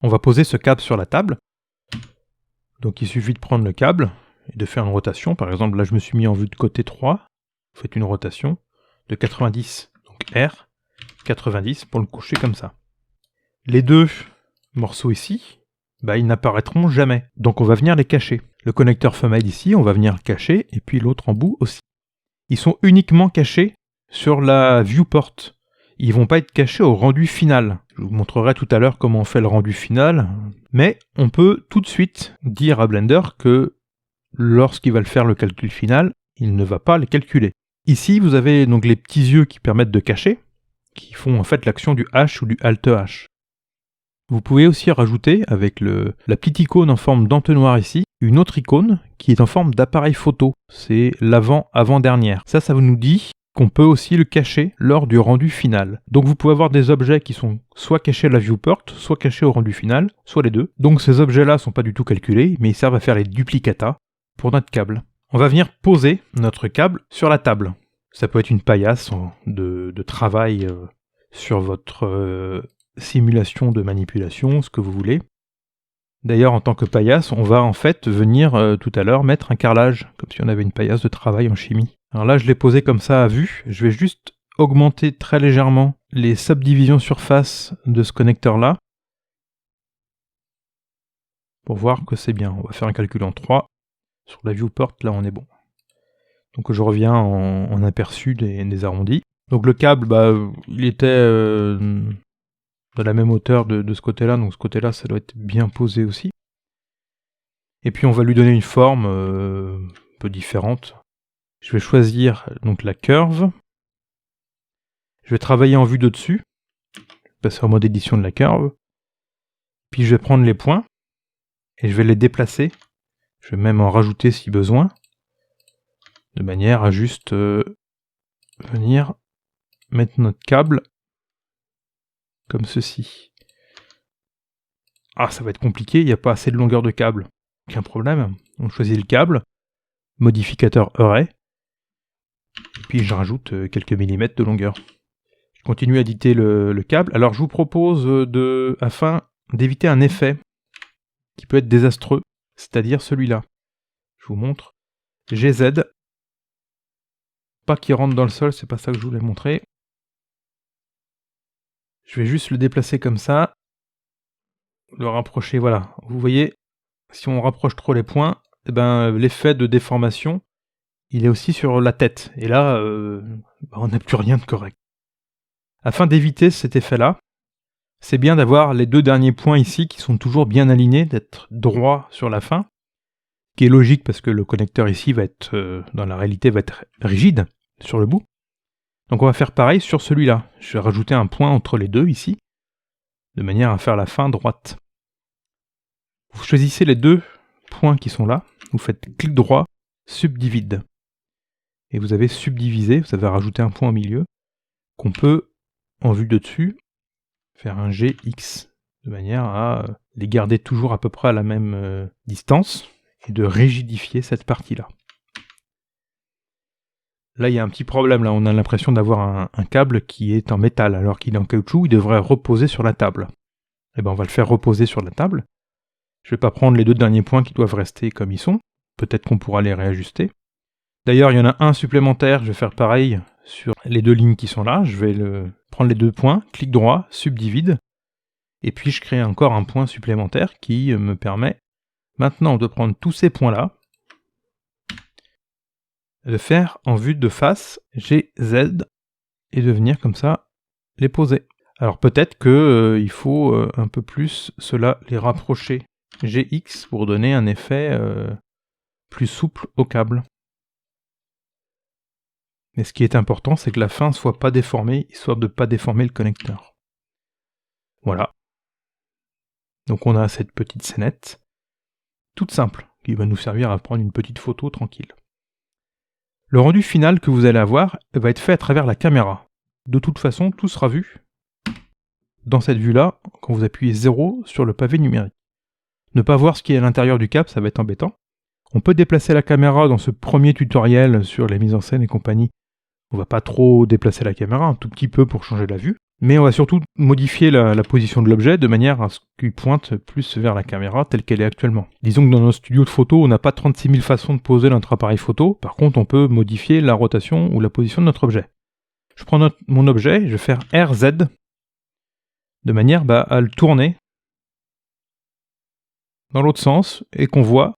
On va poser ce câble sur la table. Donc il suffit de prendre le câble et de faire une rotation. Par exemple, là je me suis mis en vue de côté 3. Vous faites une rotation de 90, donc R, 90 pour le coucher comme ça. Les deux morceaux ici, ils n'apparaîtront jamais. Donc on va venir les cacher. Le connecteur femelle ici, on va venir le cacher, et puis l'autre en bout aussi. Ils sont uniquement cachés sur la viewport. Ils vont pas être cachés au rendu final. Je vous montrerai tout à l'heure comment on fait le rendu final, mais on peut tout de suite dire à Blender que lorsqu'il va faire le calcul final, il ne va pas les calculer. Ici, vous avez donc les petits yeux qui permettent de cacher, qui font en fait l'action du H ou du Alt H. Vous pouvez aussi rajouter, avec la petite icône en forme d'entonnoir ici, une autre icône qui est en forme d'appareil photo. C'est l'avant-avant-dernière. Ça vous nous dit qu'on peut aussi le cacher lors du rendu final. Donc vous pouvez avoir des objets qui sont soit cachés à la viewport, soit cachés au rendu final, soit les deux. Donc ces objets-là sont pas du tout calculés, mais ils servent à faire les duplicata pour notre câble. On va venir poser notre câble sur la table. Ça peut être une paillasse de travail sur votre simulation de manipulation, ce que vous voulez. D'ailleurs, en tant que paillasse, on va en fait venir tout à l'heure mettre un carrelage, comme si on avait une paillasse de travail en chimie. Alors là, je l'ai posé comme ça à vue. Je vais juste augmenter très légèrement les subdivisions surface de ce connecteur-là pour voir que c'est bien. On va faire un calcul en 3. Sur la viewport, là, on est bon. Donc je reviens en aperçu des arrondis. Donc le câble, il était de la même hauteur de ce côté-là, donc ce côté-là, ça doit être bien posé aussi. Et puis on va lui donner une forme un peu différente. Je vais choisir donc la curve. Je vais travailler en vue de dessus. Passer en mode édition de la curve. Puis je vais prendre les points et je vais les déplacer. Je vais même en rajouter si besoin, de manière à juste venir mettre notre câble comme ceci. Ah, ça va être compliqué, il n'y a pas assez de longueur de câble. Aucun problème, on choisit le câble, modificateur Array, et puis je rajoute quelques millimètres de longueur. Je continue à éditer le câble. Alors je vous propose, afin d'éviter un effet qui peut être désastreux, c'est-à-dire celui-là. Je vous montre. GZ. Pas qu'il rentre dans le sol, c'est pas ça que je voulais montrer. Je vais juste le déplacer comme ça. Le rapprocher, voilà. Vous voyez, si on rapproche trop les points, l'effet de déformation, il est aussi sur la tête. Et là, on n'a plus rien de correct. Afin d'éviter cet effet-là, c'est bien d'avoir les deux derniers points ici qui sont toujours bien alignés, d'être droit sur la fin, qui est logique parce que le connecteur ici va être, dans la réalité, va être rigide sur le bout. Donc on va faire pareil sur celui-là. Je vais rajouter un point entre les deux ici, de manière à faire la fin droite. Vous choisissez les deux points qui sont là, vous faites clic droit, subdivide. Et vous avez subdivisé, vous avez rajouté un point au milieu, qu'on peut, en vue de dessus, faire un GX, de manière à les garder toujours à peu près à la même distance, et de rigidifier cette partie-là. Là, il y a un petit problème. Là, on a l'impression d'avoir un câble qui est en métal, alors qu'il est en caoutchouc, il devrait reposer sur la table. Eh ben, on va le faire reposer sur la table. Je vais pas prendre les deux derniers points qui doivent rester comme ils sont. Peut-être qu'on pourra les réajuster. D'ailleurs, il y en a un supplémentaire. Je vais faire pareil sur les deux lignes qui sont là. Je vais prendre les deux points, clic droit, subdivide. Et puis, je crée encore un point supplémentaire qui me permet maintenant de prendre tous ces points-là, de faire en vue de face GZ et de venir comme ça les poser. Alors peut-être qu'il faut un peu plus les rapprocher GX pour donner un effet plus souple au câble. Mais ce qui est important, c'est que la fin ne soit pas déformée, histoire de ne pas déformer le connecteur. Voilà. Donc on a cette petite scénette, toute simple, qui va nous servir à prendre une petite photo tranquille. Le rendu final que vous allez avoir va être fait à travers la caméra. De toute façon, tout sera vu dans cette vue-là quand vous appuyez 0 sur le pavé numérique. Ne pas voir ce qui est à l'intérieur du câble, ça va être embêtant. On peut déplacer la caméra dans ce premier tutoriel sur les mises en scène et compagnie. On va pas trop déplacer la caméra, un tout petit peu pour changer la vue. Mais on va surtout modifier la position de l'objet de manière à ce qu'il pointe plus vers la caméra telle qu'elle est actuellement. Disons que dans nos studios de photo, on n'a pas 36 000 façons de poser notre appareil photo. Par contre, on peut modifier la rotation ou la position de notre objet. Je prends mon objet, je vais faire RZ de manière à le tourner dans l'autre sens et qu'on voit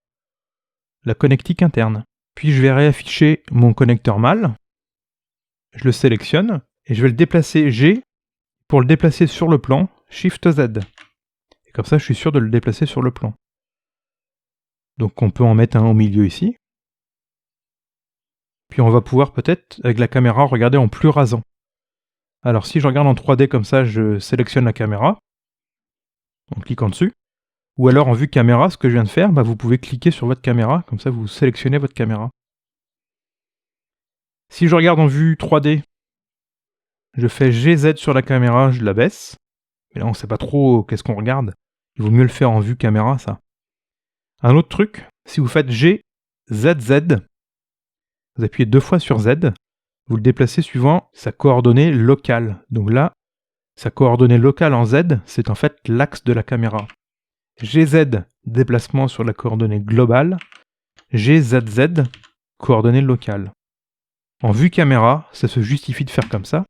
la connectique interne. Puis je vais réafficher mon connecteur mâle. Je le sélectionne et je vais le déplacer G. Pour le déplacer sur le plan, Shift Z. Et comme ça, je suis sûr de le déplacer sur le plan. Donc on peut en mettre un au milieu ici. Puis on va pouvoir peut-être, avec la caméra, regarder en plus rasant. Alors si je regarde en 3D comme ça, je sélectionne la caméra, en cliquant dessus. Ou alors en vue caméra, ce que je viens de faire, vous pouvez cliquer sur votre caméra, comme ça vous sélectionnez votre caméra. Si je regarde en vue 3D, je fais GZ sur la caméra, je la baisse. Mais là on ne sait pas trop qu'est-ce qu'on regarde. Il vaut mieux le faire en vue caméra, ça. Un autre truc, si vous faites GZZ, vous appuyez 2 fois sur Z, vous le déplacez suivant sa coordonnée locale. Donc là, sa coordonnée locale en Z, c'est en fait l'axe de la caméra. GZ, déplacement sur la coordonnée globale. GZZ, coordonnée locale. En vue caméra, ça se justifie de faire comme ça.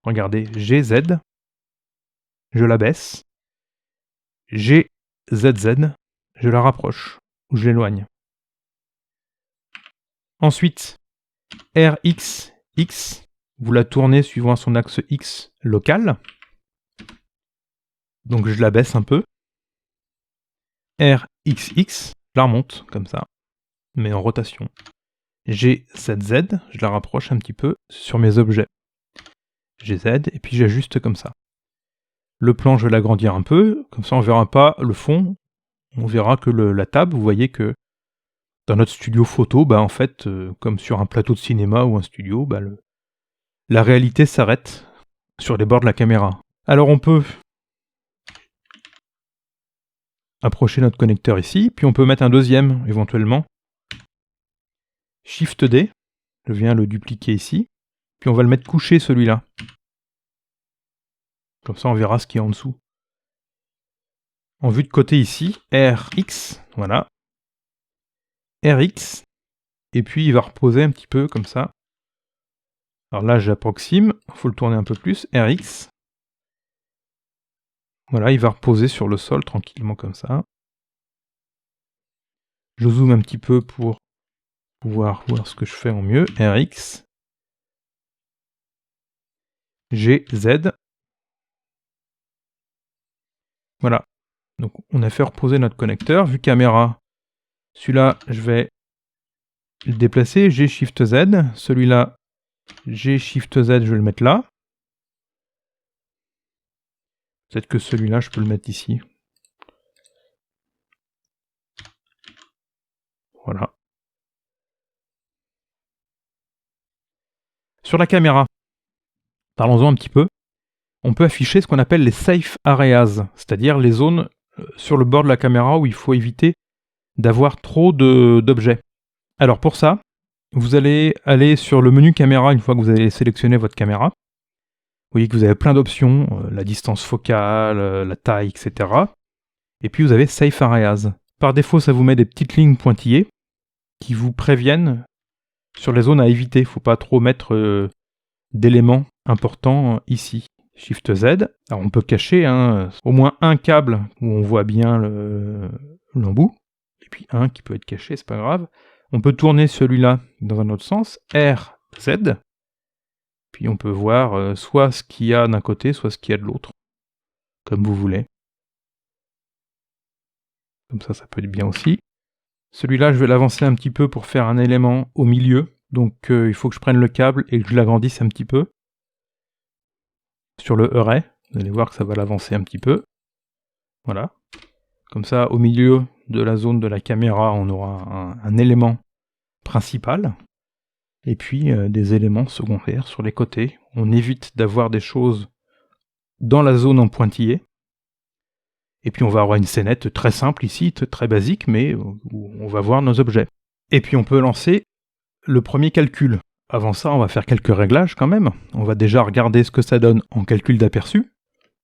Regardez, GZ, je la baisse. GZZ, je la rapproche, ou je l'éloigne. Ensuite, RXX, vous la tournez suivant son axe X local. Donc je la baisse un peu. RXX, je la remonte comme ça, mais en rotation. GZZ, je la rapproche un petit peu sur mes objets. GZ, et puis j'ajuste comme ça. Le plan, je vais l'agrandir un peu, comme ça on verra pas le fond, on verra que la table, vous voyez que dans notre studio photo, en fait, comme sur un plateau de cinéma ou un studio, la réalité s'arrête sur les bords de la caméra. Alors on peut approcher notre connecteur ici, puis on peut mettre un deuxième éventuellement. Shift D, je viens le dupliquer ici, puis on va le mettre couché celui-là. Comme ça on verra ce qui est en dessous. En vue de côté ici, RX, voilà. RX, et puis il va reposer un petit peu comme ça. Alors là j'approxime, il faut le tourner un peu plus, RX. Voilà, il va reposer sur le sol tranquillement comme ça. Je zoome un petit peu pour pouvoir voir ce que je fais en mieux. RX. GZ. Voilà. Donc on a fait reposer notre connecteur. Vue caméra, celui-là, je vais le déplacer. G Shift Z. Celui-là, G Shift Z, je vais le mettre là. Peut-être que celui-là, je peux le mettre ici. Voilà. Sur la caméra, parlons-en un petit peu. On peut afficher ce qu'on appelle les safe areas, c'est-à-dire les zones sur le bord de la caméra où il faut éviter d'avoir trop d'objets. Alors pour ça, vous allez aller sur le menu caméra une fois que vous avez sélectionné votre caméra. Vous voyez que vous avez plein d'options, la distance focale, la taille, etc. Et puis vous avez Safe Areas. Par défaut, ça vous met des petites lignes pointillées qui vous préviennent sur les zones à éviter. Il ne faut pas trop mettre d'éléments importants ici. Shift Z. Alors on peut cacher au moins un câble où on voit bien l'embout. Et puis un qui peut être caché, c'est pas grave. On peut tourner celui-là dans un autre sens. R, Z. Puis on peut voir soit ce qu'il y a d'un côté, soit ce qu'il y a de l'autre. Comme vous voulez. Comme ça peut être bien aussi. Celui-là, je vais l'avancer un petit peu pour faire un élément au milieu. Donc il faut que je prenne le câble et que je l'agrandisse un petit peu. Sur le array, vous allez voir que ça va l'avancer un petit peu. Voilà. Comme ça, au milieu de la zone de la caméra, on aura un élément principal. Et puis des éléments secondaires sur les côtés. On évite d'avoir des choses dans la zone en pointillé. Et puis on va avoir une scénette très simple ici, très basique, mais où on va voir nos objets. Et puis on peut lancer le premier calcul. Avant ça, on va faire quelques réglages quand même. On va déjà regarder ce que ça donne en calcul d'aperçu.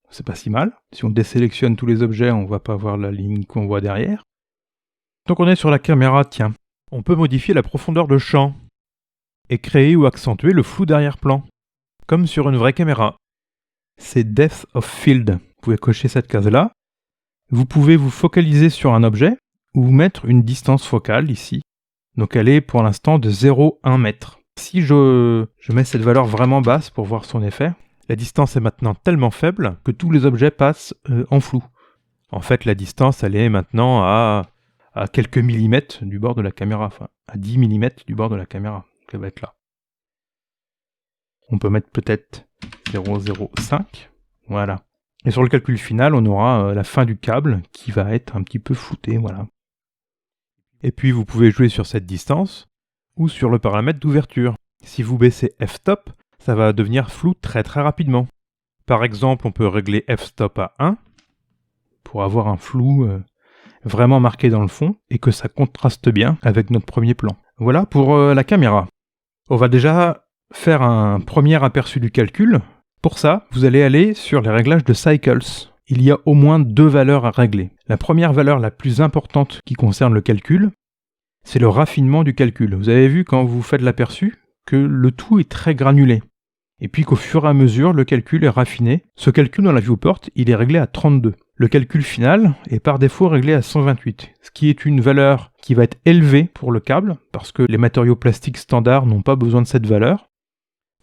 C'est pas si mal. Si on désélectionne tous les objets, on va pas voir la ligne qu'on voit derrière. Donc on est sur la caméra, tiens. On peut modifier la profondeur de champ et créer ou accentuer le flou d'arrière-plan, comme sur une vraie caméra. C'est Depth of Field. Vous pouvez cocher cette case-là. Vous pouvez vous focaliser sur un objet ou vous mettre une distance focale ici. Donc elle est pour l'instant de 0,1 mètre. Si je mets cette valeur vraiment basse pour voir son effet, la distance est maintenant tellement faible que tous les objets passent en flou. En fait, la distance, elle est maintenant à quelques millimètres du bord de la caméra, enfin à 10 mm du bord de la caméra. Elle va être là. On peut mettre peut-être 0,05. Voilà. Et sur le calcul final, on aura la fin du câble qui va être un petit peu flouté, voilà. Et puis vous pouvez jouer sur cette distance ou sur le paramètre d'ouverture. Si vous baissez f-stop, ça va devenir flou très rapidement. Par exemple, on peut régler f-stop à 1 pour avoir un flou vraiment marqué dans le fond et que ça contraste bien avec notre premier plan. Voilà pour la caméra. On va déjà faire un premier aperçu du calcul. Pour ça, vous allez aller sur les réglages de Cycles. Il y a au moins 2 valeurs à régler. La première valeur la plus importante qui concerne le calcul, c'est le raffinement du calcul. Vous avez vu quand vous faites l'aperçu que le tout est très granulé. Et puis qu'au fur et à mesure, le calcul est raffiné. Ce calcul dans la viewport, il est réglé à 32. Le calcul final est par défaut réglé à 128, ce qui est une valeur qui va être élevée pour le câble, parce que les matériaux plastiques standards n'ont pas besoin de cette valeur.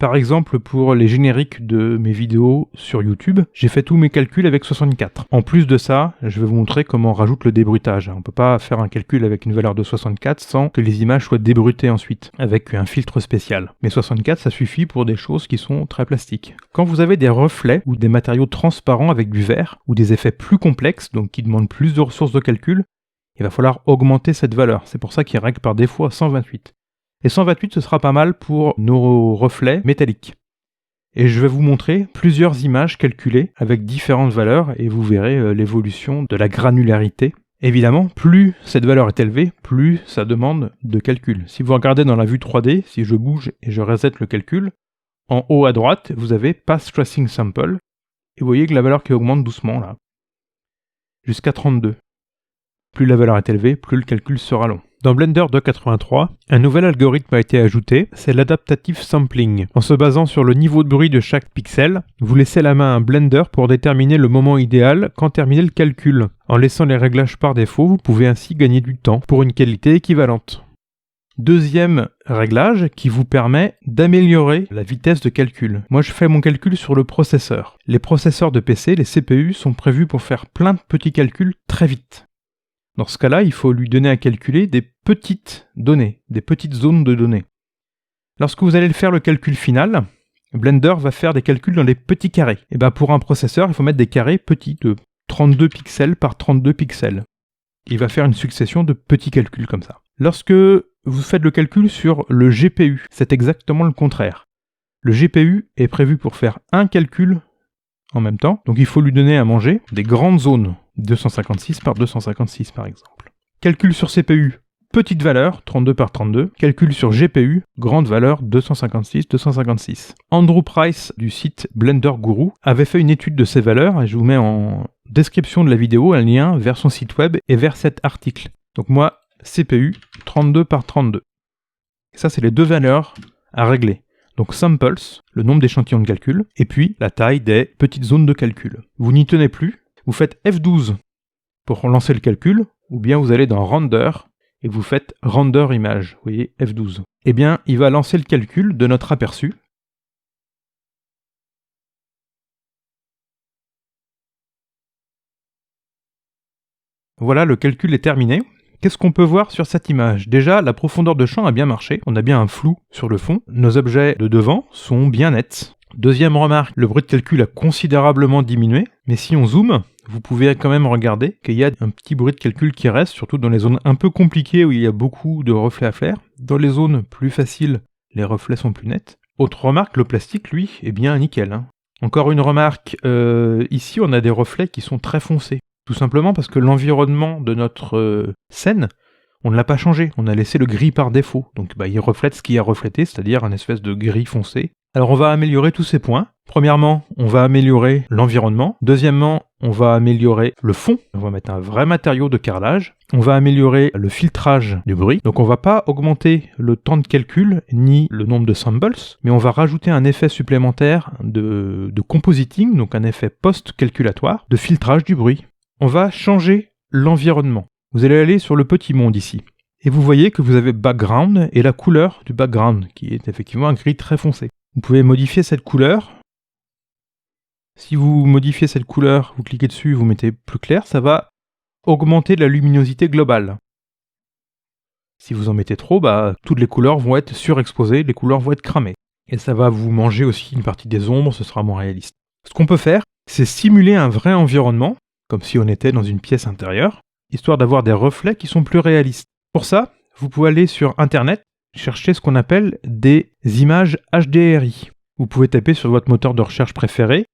Par exemple, pour les génériques de mes vidéos sur YouTube, j'ai fait tous mes calculs avec 64. En plus de ça, je vais vous montrer comment on rajoute le débruitage. On ne peut pas faire un calcul avec une valeur de 64 sans que les images soient débrutées ensuite, avec un filtre spécial. Mais 64, ça suffit pour des choses qui sont très plastiques. Quand vous avez des reflets ou des matériaux transparents avec du verre, ou des effets plus complexes, donc qui demandent plus de ressources de calcul, il va falloir augmenter cette valeur. C'est pour ça qu'il règle par défaut à 128. Et 128, ce sera pas mal pour nos reflets métalliques. Et je vais vous montrer plusieurs images calculées avec différentes valeurs et vous verrez l'évolution de la granularité. Évidemment, plus cette valeur est élevée, plus ça demande de calcul. Si vous regardez dans la vue 3D, si je bouge et je reset le calcul, en haut à droite, vous avez Path Tracing Sample. Et vous voyez que la valeur qui augmente doucement là, jusqu'à 32. Plus la valeur est élevée, plus le calcul sera long. Dans Blender 2.83, un nouvel algorithme a été ajouté, c'est l'adaptative sampling. En se basant sur le niveau de bruit de chaque pixel, vous laissez la main à un Blender pour déterminer le moment idéal quand terminer le calcul. En laissant les réglages par défaut, vous pouvez ainsi gagner du temps pour une qualité équivalente. Deuxième réglage qui vous permet d'améliorer la vitesse de calcul. Moi je fais mon calcul sur le processeur. Les processeurs de PC, les CPU, sont prévus pour faire plein de petits calculs très vite. Dans ce cas-là, il faut lui donner à calculer des petites données, des petites zones de données. Lorsque vous allez faire le calcul final, Blender va faire des calculs dans des petits carrés. Et bien pour un processeur, il faut mettre des carrés petits de 32 pixels par 32 pixels. Il va faire une succession de petits calculs comme ça. Lorsque vous faites le calcul sur le GPU, c'est exactement le contraire. Le GPU est prévu pour faire un calcul en même temps, donc il faut lui donner à manger des grandes zones. 256 par 256 par exemple. Calcul sur CPU. petite valeur, 32 par 32, calcul sur GPU, grande valeur, 256. Andrew Price du site Blender Guru avait fait une étude de ces valeurs et je vous mets en description de la vidéo un lien vers son site web et vers cet article. Donc moi, CPU, 32 par 32. Ça, c'est les deux valeurs à régler. Donc samples, le nombre d'échantillons de calcul, et puis la taille des petites zones de calcul. Vous n'y tenez plus, vous faites F12 pour lancer le calcul, ou bien vous allez dans Render, et vous faites Render Image, vous voyez, F12. Eh bien, il va lancer le calcul de notre aperçu. Voilà, le calcul est terminé. Qu'est-ce qu'on peut voir sur cette image? Déjà, la profondeur de champ a bien marché, on a bien un flou sur le fond, nos objets de devant sont bien nets. Deuxième remarque, le bruit de calcul a considérablement diminué, mais si on zoome, vous pouvez quand même regarder qu'il y a un petit bruit de calcul qui reste, surtout dans les zones un peu compliquées où il y a beaucoup de reflets à faire. Dans les zones plus faciles, les reflets sont plus nets. Autre remarque, le plastique, lui, est bien nickel. Encore une remarque, ici on a des reflets qui sont très foncés. Tout simplement parce que l'environnement de notre scène, on ne l'a pas changé, on a laissé le gris par défaut. Donc il reflète ce qu'il y a reflété, c'est-à-dire un espèce de gris foncé. Alors on va améliorer tous ces points. Premièrement, on va améliorer l'environnement. Deuxièmement, on va améliorer le fond. On va mettre un vrai matériau de carrelage. On va améliorer le filtrage du bruit. Donc on va pas augmenter le temps de calcul ni le nombre de samples, mais on va rajouter un effet supplémentaire de compositing, donc un effet post-calculatoire, de filtrage du bruit. On va changer l'environnement. Vous allez aller sur le petit monde ici. Et vous voyez que vous avez background et la couleur du background, qui est effectivement un gris très foncé. Vous pouvez modifier cette couleur. Si vous modifiez cette couleur, vous cliquez dessus, vous mettez plus clair, ça va augmenter la luminosité globale. Si vous en mettez trop, toutes les couleurs vont être surexposées, les couleurs vont être cramées. Et ça va vous manger aussi une partie des ombres, ce sera moins réaliste. Ce qu'on peut faire, c'est simuler un vrai environnement, comme si on était dans une pièce intérieure, histoire d'avoir des reflets qui sont plus réalistes. Pour ça, vous pouvez aller sur Internet, chercher ce qu'on appelle des images HDRI. Vous pouvez taper sur votre moteur de recherche préféré,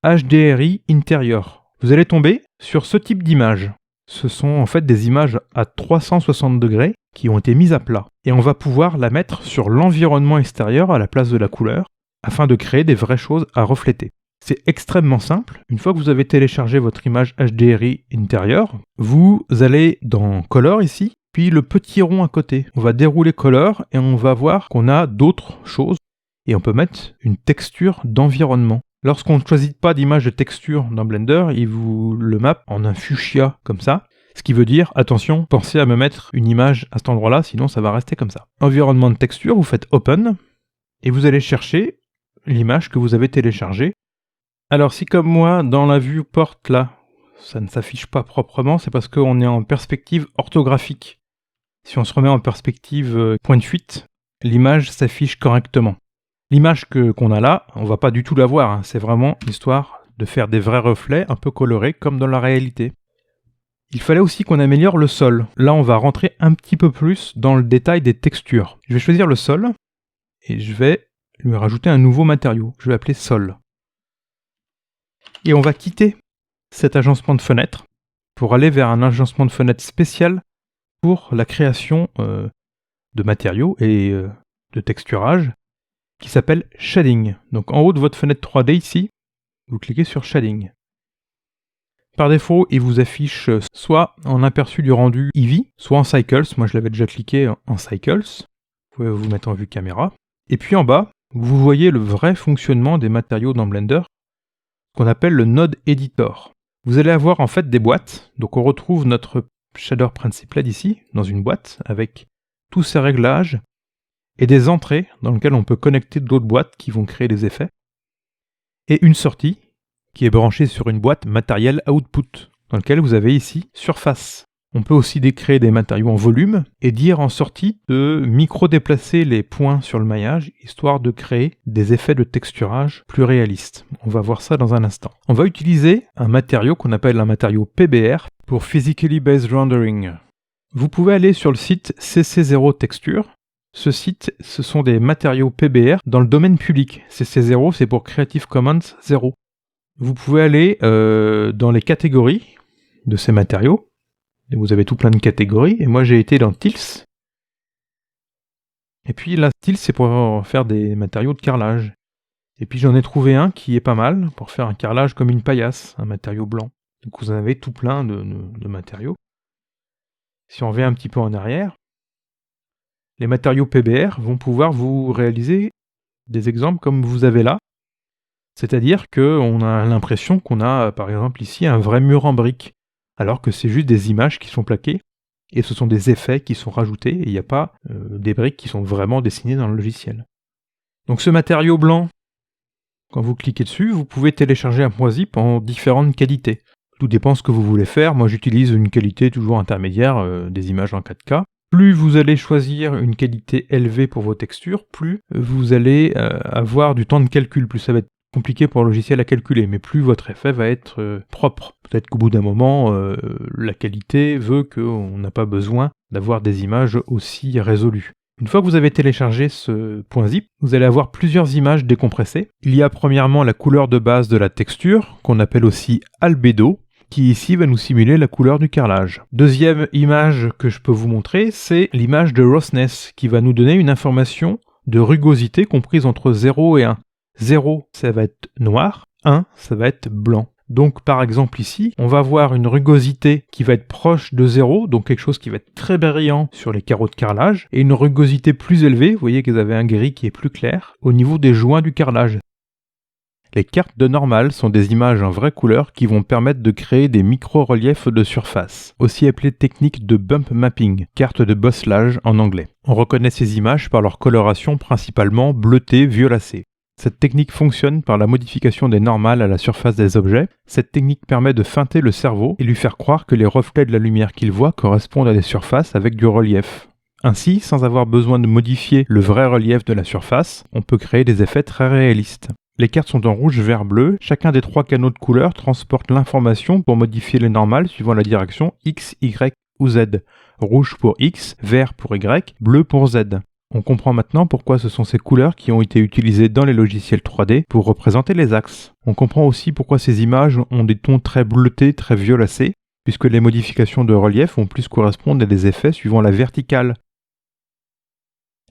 HDRI Interior. Vous allez tomber sur ce type d'image. Ce sont en fait des images à 360 degrés qui ont été mises à plat. Et on va pouvoir la mettre sur l'environnement extérieur à la place de la couleur, afin de créer des vraies choses à refléter. C'est extrêmement simple. Une fois que vous avez téléchargé votre image HDRI Interior, vous allez dans Color ici, puis le petit rond à côté. On va dérouler Color et on va voir qu'on a d'autres choses et on peut mettre une texture d'environnement. Lorsqu'on ne choisit pas d'image de texture dans Blender, il vous le map en un fuchsia comme ça. Ce qui veut dire, attention, pensez à me mettre une image à cet endroit-là, sinon ça va rester comme ça. Environnement de texture, vous faites Open et vous allez chercher l'image que vous avez téléchargée. Alors si comme moi, dans la vue porte là, ça ne s'affiche pas proprement, c'est parce qu'on est en perspective orthographique. Si on se remet en perspective point de fuite, l'image s'affiche correctement. L'image qu'on a là, on va pas du tout la voir, c'est vraiment histoire de faire des vrais reflets un peu colorés comme dans la réalité. Il fallait aussi qu'on améliore le sol. Là on va rentrer un petit peu plus dans le détail des textures. Je vais choisir le sol et je vais lui rajouter un nouveau matériau, je vais l'appeler sol. Et on va quitter cet agencement de fenêtre pour aller vers un agencement de fenêtre spécial pour la création de matériaux et de texturage qui s'appelle Shading. Donc en haut de votre fenêtre 3D ici, vous cliquez sur Shading. Par défaut, il vous affiche soit en aperçu du rendu Eevee, soit en Cycles. Moi je l'avais déjà cliqué en Cycles. Vous pouvez vous mettre en vue caméra. Et puis en bas, vous voyez le vrai fonctionnement des matériaux dans Blender, qu'on appelle le Node Editor. Vous allez avoir en fait des boîtes, donc on retrouve notre Shader Principled ici, dans une boîte, avec tous ces réglages, et des entrées dans lesquelles on peut connecter d'autres boîtes qui vont créer des effets, et une sortie qui est branchée sur une boîte Material Output, dans laquelle vous avez ici Surface. On peut aussi créer des matériaux en volume et dire en sortie de micro-déplacer les points sur le maillage, histoire de créer des effets de texturage plus réalistes. On va voir ça dans un instant. On va utiliser un matériau qu'on appelle un matériau PBR pour Physically Based Rendering. Vous pouvez aller sur le site CC0 Texture. Ce site, ce sont des matériaux PBR dans le domaine public. CC0, c'est pour Creative Commons 0. Vous pouvez aller dans les catégories de ces matériaux Et vous avez tout plein de catégories, et moi j'ai été dans Tils. Et puis là, Tils, c'est pour faire des matériaux de carrelage. Et puis j'en ai trouvé un qui est pas mal, pour faire un carrelage comme une paillasse, un matériau blanc. Donc vous en avez tout plein de matériaux. Si on revient un petit peu en arrière, les matériaux PBR vont pouvoir vous réaliser des exemples comme vous avez là. C'est-à-dire qu'on a l'impression qu'on a, par exemple ici, un vrai mur en briques, alors que c'est juste des images qui sont plaquées, et ce sont des effets qui sont rajoutés, et il n'y a pas des briques qui sont vraiment dessinées dans le logiciel. Donc ce matériau blanc, quand vous cliquez dessus, vous pouvez télécharger un .zip en différentes qualités. Tout dépend ce que vous voulez faire. Moi j'utilise une qualité toujours intermédiaire, des images en 4K. Plus vous allez choisir une qualité élevée pour vos textures, plus vous allez avoir du temps de calcul, plus ça va être compliqué pour le logiciel à calculer, mais plus votre effet va être propre. Peut-être qu'au bout d'un moment, la qualité veut qu'on n'a pas besoin d'avoir des images aussi résolues. Une fois que vous avez téléchargé ce .zip, vous allez avoir plusieurs images décompressées. Il y a premièrement la couleur de base de la texture, qu'on appelle aussi albédo, qui ici va nous simuler la couleur du carrelage. Deuxième image que je peux vous montrer, c'est l'image de roughness, qui va nous donner une information de rugosité comprise entre 0 et 1. 0, ça va être noir, 1, ça va être blanc. Donc par exemple ici, on va avoir une rugosité qui va être proche de 0, donc quelque chose qui va être très brillant sur les carreaux de carrelage, et une rugosité plus élevée, vous voyez que vous avez un gris qui est plus clair, au niveau des joints du carrelage. Les cartes de normal sont des images en vraie couleur qui vont permettre de créer des micro-reliefs de surface, aussi appelées techniques de bump mapping, carte de bosselage en anglais. On reconnaît ces images par leur coloration principalement bleutée, violacée. Cette technique fonctionne par la modification des normales à la surface des objets. Cette technique permet de feinter le cerveau et lui faire croire que les reflets de la lumière qu'il voit correspondent à des surfaces avec du relief. Ainsi, sans avoir besoin de modifier le vrai relief de la surface, on peut créer des effets très réalistes. Les cartes sont en rouge, vert, bleu. Chacun des 3 canaux de couleur transporte l'information pour modifier les normales suivant la direction X, Y ou Z. Rouge pour X, vert pour Y, bleu pour Z. On comprend maintenant pourquoi ce sont ces couleurs qui ont été utilisées dans les logiciels 3D pour représenter les axes. On comprend aussi pourquoi ces images ont des tons très bleutés, très violacés, puisque les modifications de relief vont plus correspondre à des effets suivant la verticale.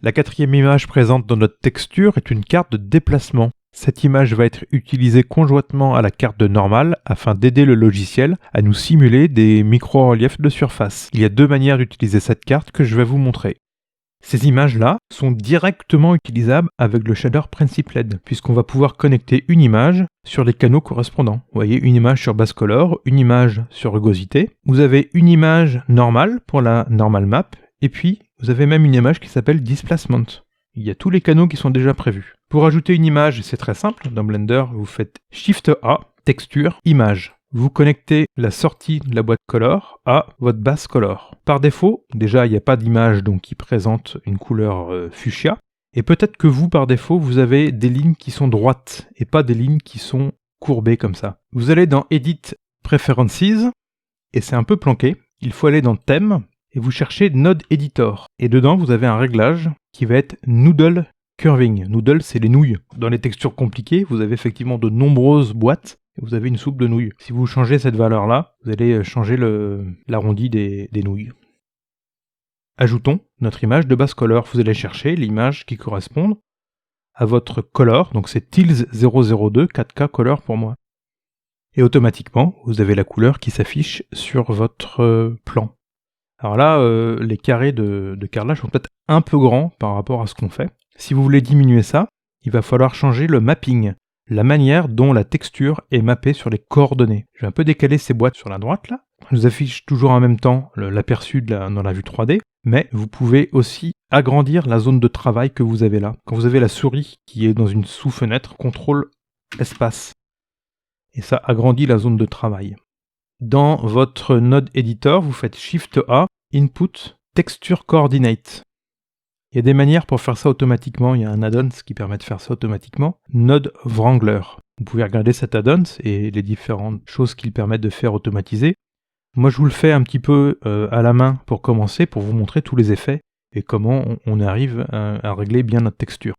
La 4e image présente dans notre texture est une carte de déplacement. Cette image va être utilisée conjointement à la carte de normale afin d'aider le logiciel à nous simuler des micro-reliefs de surface. Il y a 2 manières d'utiliser cette carte que je vais vous montrer. Ces images-là sont directement utilisables avec le shader Principled, puisqu'on va pouvoir connecter une image sur les canaux correspondants. Vous voyez, une image sur base color, une image sur rugosité. Vous avez une image normale pour la normal map, et puis vous avez même une image qui s'appelle displacement. Il y a tous les canaux qui sont déjà prévus. Pour ajouter une image, c'est très simple. Dans Blender, vous faites Shift A, texture, image. Vous connectez la sortie de la boîte color à votre base color. Par défaut, déjà il n'y a pas d'image donc qui présente une couleur fuchsia. Et peut-être que vous, par défaut, vous avez des lignes qui sont droites et pas des lignes qui sont courbées comme ça. Vous allez dans Edit Preferences et c'est un peu planqué. Il faut aller dans Thème et vous cherchez Node Editor. Et dedans, vous avez un réglage qui va être Noodle Curving. Noodle, c'est les nouilles. Dans les textures compliquées, vous avez effectivement de nombreuses boîtes. Et vous avez une soupe de nouilles. Si vous changez cette valeur-là, vous allez changer l'arrondi des nouilles. Ajoutons notre image de base color. Vous allez chercher l'image qui correspond à votre color. Donc c'est Tils 002 4K color pour moi. Et automatiquement, vous avez la couleur qui s'affiche sur votre plan. Alors là, les carrés de carrelage sont peut-être un peu grands par rapport à ce qu'on fait. Si vous voulez diminuer ça, il va falloir changer le mapping. La manière dont la texture est mappée sur les coordonnées. Je vais un peu décaler ces boîtes sur la droite là. Je vous affiche toujours en même temps l'aperçu dans la vue 3D, mais vous pouvez aussi agrandir la zone de travail que vous avez là. Quand vous avez la souris qui est dans une sous-fenêtre, CTRL espace. Et ça agrandit la zone de travail. Dans votre Node Editor, vous faites Shift A, Input, Texture Coordinate. Il y a des manières pour faire ça automatiquement, il y a un add-on qui permet de faire ça automatiquement. Node Wrangler. Vous pouvez regarder cet add-on et les différentes choses qu'il permet de faire automatiser. Moi je vous le fais un petit peu à la main pour commencer, pour vous montrer tous les effets et comment on arrive à régler bien notre texture.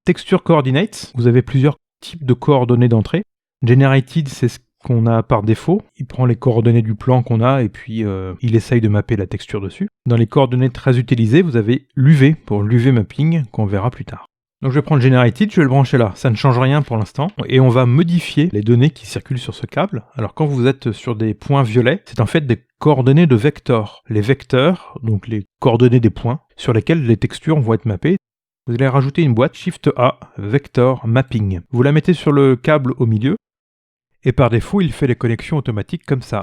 Texture Coordinates, vous avez plusieurs types de coordonnées d'entrée. Generated, c'est ce qu'on a par défaut. Il prend les coordonnées du plan qu'on a et puis il essaye de mapper la texture dessus. Dans les coordonnées très utilisées, vous avez l'UV pour l'UV mapping qu'on verra plus tard. Donc je vais prendre Generated, je vais le brancher là. Ça ne change rien pour l'instant. Et on va modifier les données qui circulent sur ce câble. Alors quand vous êtes sur des points violets, c'est en fait des coordonnées de vecteurs. Les vecteurs, donc les coordonnées des points, sur lesquels les textures vont être mappées. Vous allez rajouter une boîte Shift A, Vector Mapping. Vous la mettez sur le câble au milieu. Et par défaut, il fait les connexions automatiques comme ça.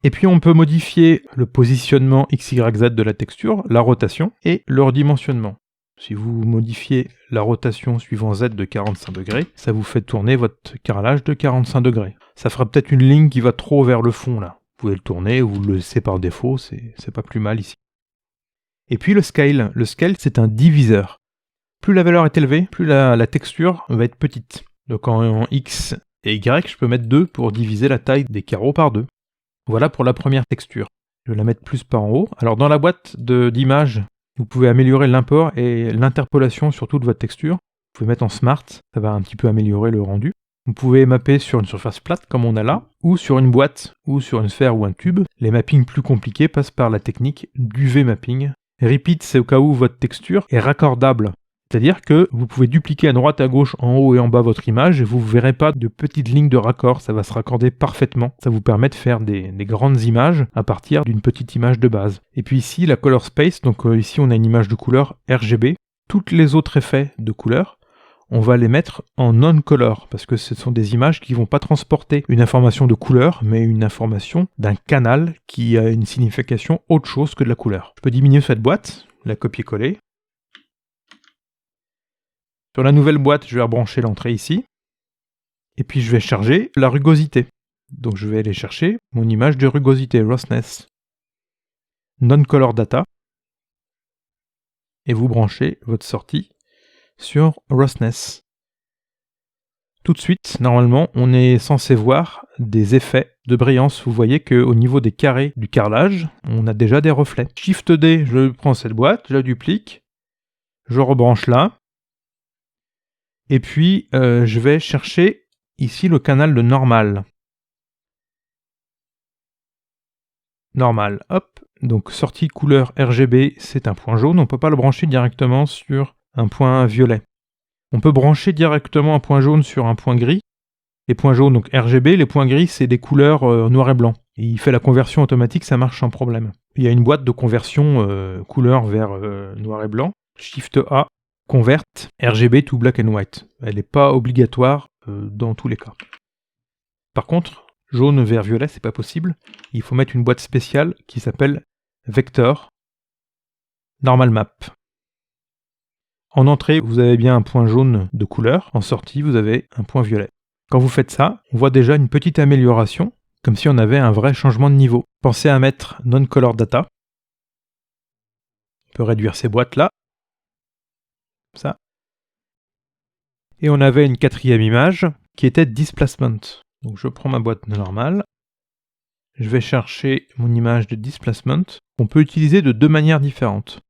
Et puis on peut modifier le positionnement XYZ de la texture, la rotation et le redimensionnement. Si vous modifiez la rotation suivant Z de 45 degrés, ça vous fait tourner votre carrelage de 45 degrés. Ça fera peut-être une ligne qui va trop vers le fond là. Vous pouvez le tourner ou vous le laissez par défaut, c'est pas plus mal ici. Et puis le scale. Le scale, c'est un diviseur. Plus la valeur est élevée, plus la texture va être petite. Donc en X et Y, je peux mettre 2 pour diviser la taille des carreaux par 2. Voilà pour la première texture. Je vais la mettre plus par en haut. Alors dans la boîte d'images, vous pouvez améliorer l'import et l'interpolation sur toute votre texture. Vous pouvez mettre en Smart, ça va un petit peu améliorer le rendu. Vous pouvez mapper sur une surface plate comme on a là, ou sur une boîte, ou sur une sphère ou un tube. Les mappings plus compliqués passent par la technique d'UV mapping. Repeat, c'est au cas où votre texture est raccordable. C'est-à-dire que vous pouvez dupliquer à droite, à gauche, en haut et en bas votre image et vous ne verrez pas de petites lignes de raccord, ça va se raccorder parfaitement. Ça vous permet de faire des grandes images à partir d'une petite image de base. Et puis ici, la color space, donc ici on a une image de couleur RGB. Toutes les autres effets de couleur, on va les mettre en non-color parce que ce sont des images qui ne vont pas transporter une information de couleur, mais une information d'un canal qui a une signification autre chose que de la couleur. Je peux diminuer cette boîte, la copier-coller. Sur la nouvelle boîte, je vais rebrancher l'entrée ici. Et puis je vais charger la rugosité. Donc je vais aller chercher mon image de rugosité, Roughness. Non-color data. Et vous branchez votre sortie sur Roughness. Tout de suite, normalement, on est censé voir des effets de brillance. Vous voyez qu'au niveau des carrés du carrelage, on a déjà des reflets. Shift D, je prends cette boîte, je la duplique. Je rebranche là. Et puis, je vais chercher ici le canal de normal. Normal, hop. Donc, sortie couleur RGB, c'est un point jaune. On ne peut pas le brancher directement sur un point violet. On peut brancher directement un point jaune sur un point gris. Les points jaunes, donc RGB, les points gris, c'est des couleurs noir et blanc. Et il fait la conversion automatique, ça marche sans problème. Il y a une boîte de conversion couleur vers noir et blanc. Shift A. Convert RGB to black and white. Elle n'est pas obligatoire dans tous les cas. Par contre, jaune vers violet, c'est pas possible. Il faut mettre une boîte spéciale qui s'appelle Vector Normal Map. En entrée, vous avez bien un point jaune de couleur. En sortie, vous avez un point violet. Quand vous faites ça, on voit déjà une petite amélioration, comme si on avait un vrai changement de niveau. Pensez à mettre Non-Color Data. On peut réduire ces boîtes-là. Ça. Et on avait une quatrième image qui était Displacement. Donc je prends ma boîte normale, je vais chercher mon image de Displacement. On peut utiliser de deux manières différentes.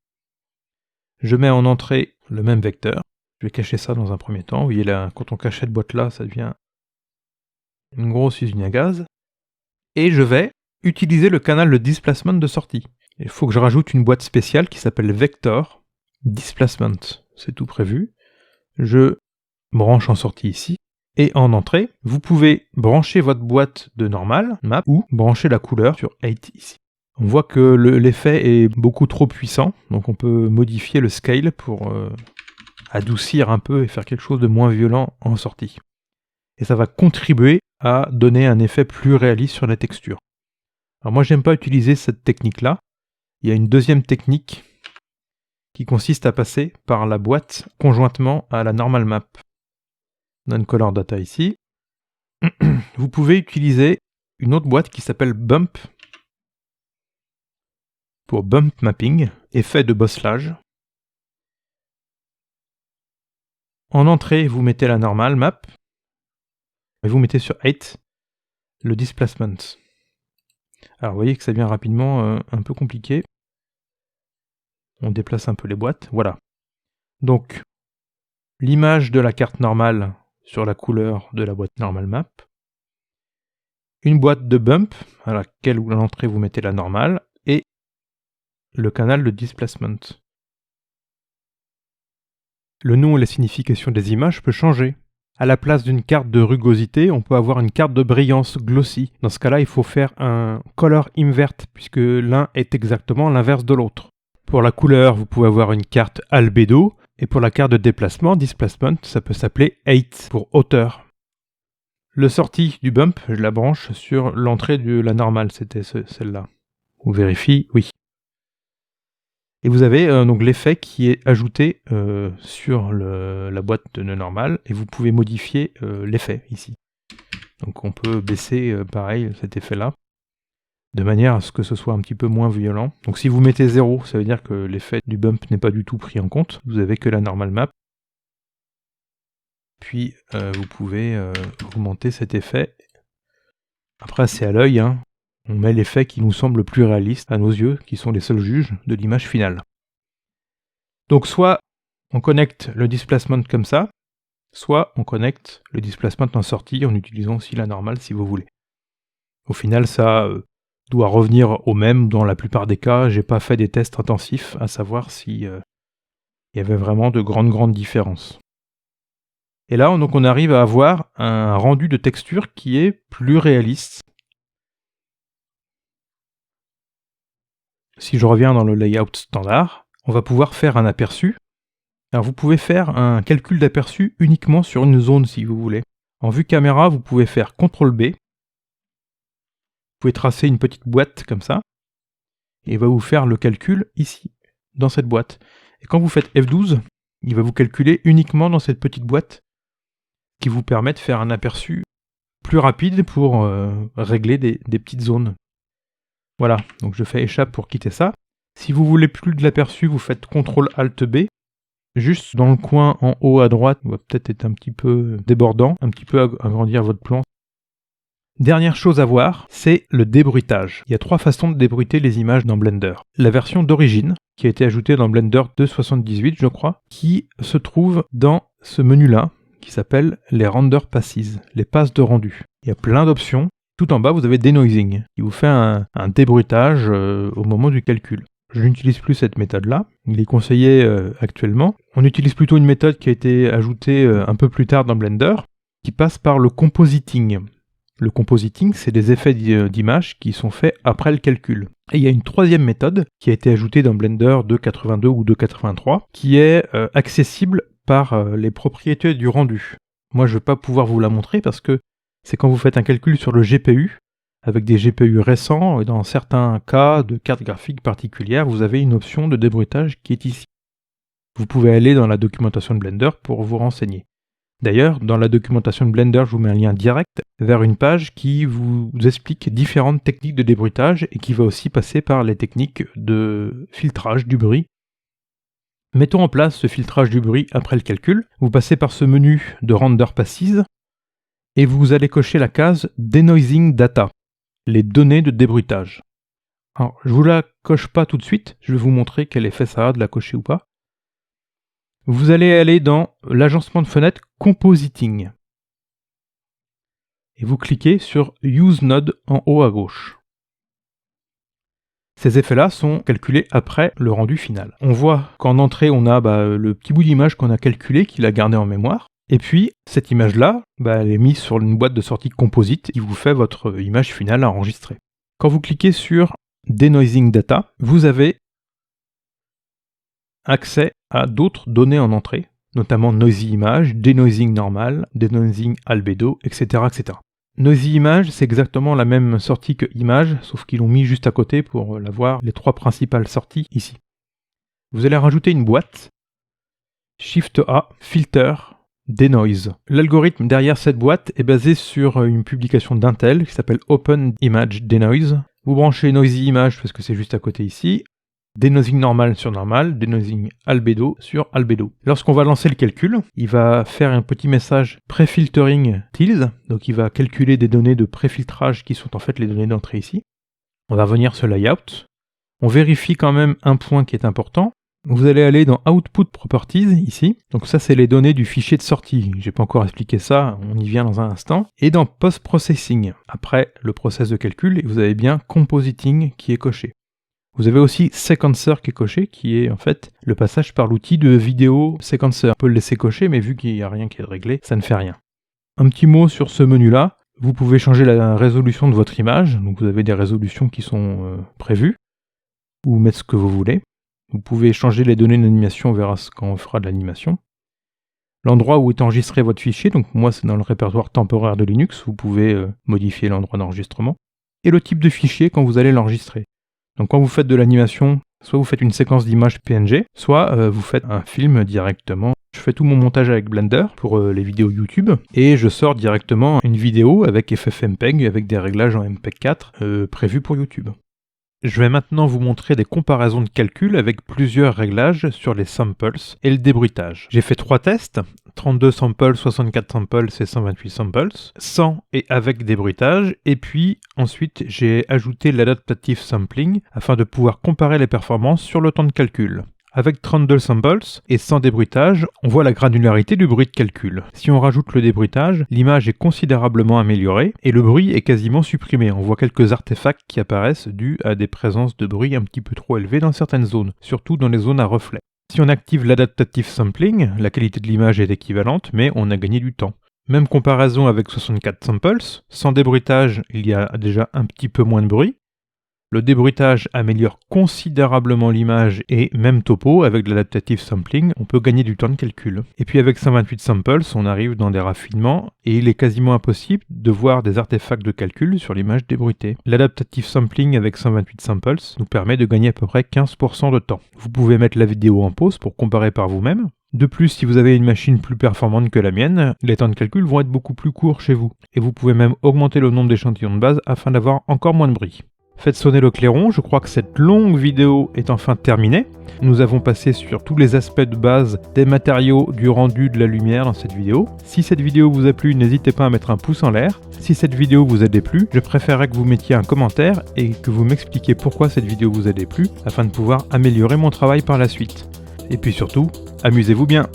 Je mets en entrée le même vecteur. Je vais cacher ça dans un premier temps. Vous voyez là, quand on cache cette boîte-là, ça devient une grosse usine à gaz. Et je vais utiliser le canal de Displacement de sortie. Il faut que je rajoute une boîte spéciale qui s'appelle Vector Displacement. C'est tout prévu. Je branche en sortie ici. Et en entrée, vous pouvez brancher votre boîte de normal, map, ou brancher la couleur sur 8 ici. On voit que l'effet est beaucoup trop puissant, donc on peut modifier le scale pour adoucir un peu et faire quelque chose de moins violent en sortie. Et ça va contribuer à donner un effet plus réaliste sur la texture. Alors moi j'aime pas utiliser cette technique-là. Il y a une deuxième technique qui consiste à passer par la boîte conjointement à la normal map. Non-color data ici. Vous pouvez utiliser une autre boîte qui s'appelle Bump pour Bump Mapping, effet de bosselage. En entrée, vous mettez la normal map et vous mettez sur 8 le displacement. Alors vous voyez que ça devient rapidement un peu compliqué. On déplace un peu les boîtes, voilà. Donc, l'image de la carte normale sur la couleur de la boîte normal map. une boîte de bump à laquelle à l'entrée vous mettez la normale et le canal de displacement. Le nom et la signification des images peut changer. À la place d'une carte de rugosité, on peut avoir une carte de brillance glossy. Dans ce cas-là, il faut faire un color invert, puisque l'un est exactement l'inverse de l'autre. Pour la couleur, vous pouvez avoir une carte albédo, et pour la carte de déplacement, displacement, ça peut s'appeler height, pour hauteur. Le sortie du bump, je la branche sur l'entrée de la normale, c'était celle-là. On vérifie, oui. Et vous avez donc l'effet qui est ajouté sur la boîte de normale et vous pouvez modifier l'effet ici. Donc on peut baisser pareil cet effet-là de manière à ce que ce soit un petit peu moins violent. Donc si vous mettez 0, ça veut dire que l'effet du bump n'est pas du tout pris en compte. Vous avez que la normal map. Puis vous pouvez augmenter cet effet. Après c'est à l'œil, hein. On met l'effet qui nous semble le plus réaliste à nos yeux, qui sont les seuls juges de l'image finale. Donc soit on connecte le displacement comme ça, soit on connecte le displacement en sortie en utilisant aussi la normale si vous voulez. Au final, ça doit revenir au même dans la plupart des cas. J'ai pas fait des tests intensifs à savoir si y avait vraiment de grandes différences. Et là, donc, on arrive à avoir un rendu de texture qui est plus réaliste. Si je reviens dans le layout standard, on va pouvoir faire un aperçu. Alors vous pouvez faire un calcul d'aperçu uniquement sur une zone si vous voulez. En vue caméra, vous pouvez faire CTRL B. Vous pouvez tracer une petite boîte comme ça. Et il va vous faire le calcul ici, dans cette boîte. Et quand vous faites F12, il va vous calculer uniquement dans cette petite boîte qui vous permet de faire un aperçu plus rapide pour régler des petites zones. Voilà, donc je fais échappe pour quitter ça. Si vous voulez plus de l'aperçu, vous faites CTRL ALT B. Juste dans le coin en haut à droite, on va peut-être être un petit peu débordant, un petit peu agrandir votre plan. Dernière chose à voir, c'est le débruitage. Il y a 3 façons de débruiter les images dans Blender. La version d'origine, qui a été ajoutée dans Blender 2.78, je crois, qui se trouve dans ce menu-là, qui s'appelle les Render Passes, les passes de rendu. Il y a plein d'options. Tout en bas, vous avez Denoising, qui vous fait un débruitage au moment du calcul. Je n'utilise plus cette méthode-là, il est conseillé actuellement. On utilise plutôt une méthode qui a été ajoutée un peu plus tard dans Blender, qui passe par le compositing. Le compositing, c'est des effets d'image qui sont faits après le calcul. Et il y a une troisième méthode qui a été ajoutée dans Blender 2.82 ou 2.83, qui est accessible par les propriétés du rendu. Moi, je ne vais pas pouvoir vous la montrer parce que c'est quand vous faites un calcul sur le GPU, avec des GPU récents, et dans certains cas de cartes graphiques particulières, vous avez une option de débruitage qui est ici. Vous pouvez aller dans la documentation de Blender pour vous renseigner. D'ailleurs, dans la documentation de Blender, je vous mets un lien direct vers une page qui vous explique différentes techniques de débruitage et qui va aussi passer par les techniques de filtrage du bruit. Mettons en place ce filtrage du bruit après le calcul. Vous passez par ce menu de Render Passes et vous allez cocher la case Denoising Data, les données de débruitage. Alors, je ne vous la coche pas tout de suite, je vais vous montrer quel effet ça a de la cocher ou pas. Vous allez aller dans l'agencement de fenêtre Compositing. Et vous cliquez sur Use Node en haut à gauche. Ces effets-là sont calculés après le rendu final. On voit qu'en entrée, on a le petit bout d'image qu'on a calculé, qu'il a gardé en mémoire. Et puis, cette image-là, elle est mise sur une boîte de sortie composite qui vous fait votre image finale à enregistrer. Quand vous cliquez sur Denoising Data, vous avez accès à d'autres données en entrée, notamment Noisy Image, Denoising Normal, Denoising Albedo, etc. etc. Noisy Image, c'est exactement la même sortie que Image, sauf qu'ils l'ont mis juste à côté pour l'avoir, les 3 principales sorties ici. Vous allez rajouter une boîte, Shift A, Filter, Denoise. L'algorithme derrière cette boîte est basé sur une publication d'Intel qui s'appelle Open Image Denoise. Vous branchez Noisy Image parce que c'est juste à côté ici. Denoising normal sur normal, denoising albedo sur albedo. Lorsqu'on va lancer le calcul, il va faire un petit message pré-filtering tilde, donc il va calculer des données de pré-filtrage qui sont en fait les données d'entrée ici. On va revenir sur layout. On vérifie quand même un point qui est important, Vous allez aller dans Output Properties, ici. Donc ça, c'est les données du fichier de sortie. J'ai pas encore expliqué ça, on y vient dans un instant. Et dans Post Processing, après le process de calcul, et vous avez bien Compositing qui est coché. Vous avez aussi Sequencer qui est coché, qui est en fait le passage par l'outil de vidéo Sequencer. On peut le laisser cocher, mais vu qu'il n'y a rien qui est réglé, ça ne fait rien. Un petit mot sur ce menu-là. Vous pouvez changer la résolution de votre image. Donc vous avez des résolutions qui sont prévues, ou mettre ce que vous voulez. Vous pouvez changer les données d'animation, on verra quand on fera de l'animation. L'endroit où est enregistré votre fichier, donc moi c'est dans le répertoire temporaire de Linux, vous pouvez modifier l'endroit d'enregistrement. Et le type de fichier quand vous allez l'enregistrer. Donc quand vous faites de l'animation, soit vous faites une séquence d'images PNG, soit vous faites un film directement. Je fais tout mon montage avec Blender pour les vidéos YouTube, et je sors directement une vidéo avec FFmpeg, avec des réglages en MPEG 4 prévus pour YouTube. Je vais maintenant vous montrer des comparaisons de calcul avec plusieurs réglages sur les samples et le débruitage. J'ai fait 3 tests, 32 samples, 64 samples et 128 samples, sans et avec débruitage, et puis ensuite j'ai ajouté l'adaptative sampling afin de pouvoir comparer les performances sur le temps de calcul. Avec 32 samples et sans débruitage, on voit la granularité du bruit de calcul. Si on rajoute le débruitage, l'image est considérablement améliorée et le bruit est quasiment supprimé. On voit quelques artefacts qui apparaissent dus à des présences de bruit un petit peu trop élevées dans certaines zones, surtout dans les zones à reflets. Si on active l'adaptative sampling, la qualité de l'image est équivalente, mais on a gagné du temps. Même comparaison avec 64 samples, sans débruitage, il y a déjà un petit peu moins de bruit. Le débruitage améliore considérablement l'image et même topo, avec de l'adaptative sampling, on peut gagner du temps de calcul. Et puis avec 128 samples, on arrive dans des raffinements et il est quasiment impossible de voir des artefacts de calcul sur l'image débruitée. L'adaptative sampling avec 128 samples nous permet de gagner à peu près 15% de temps. Vous pouvez mettre la vidéo en pause pour comparer par vous-même. De plus, si vous avez une machine plus performante que la mienne, les temps de calcul vont être beaucoup plus courts chez vous. Et vous pouvez même augmenter le nombre d'échantillons de base afin d'avoir encore moins de bruit. Faites sonner le clairon, je crois que cette longue vidéo est enfin terminée. Nous avons passé sur tous les aspects de base des matériaux, du rendu, de la lumière dans cette vidéo. Si cette vidéo vous a plu, n'hésitez pas à mettre un pouce en l'air. Si cette vidéo vous a déplu, je préférerais que vous mettiez un commentaire et que vous m'expliquiez pourquoi cette vidéo vous a déplu, afin de pouvoir améliorer mon travail par la suite. Et puis surtout, amusez-vous bien!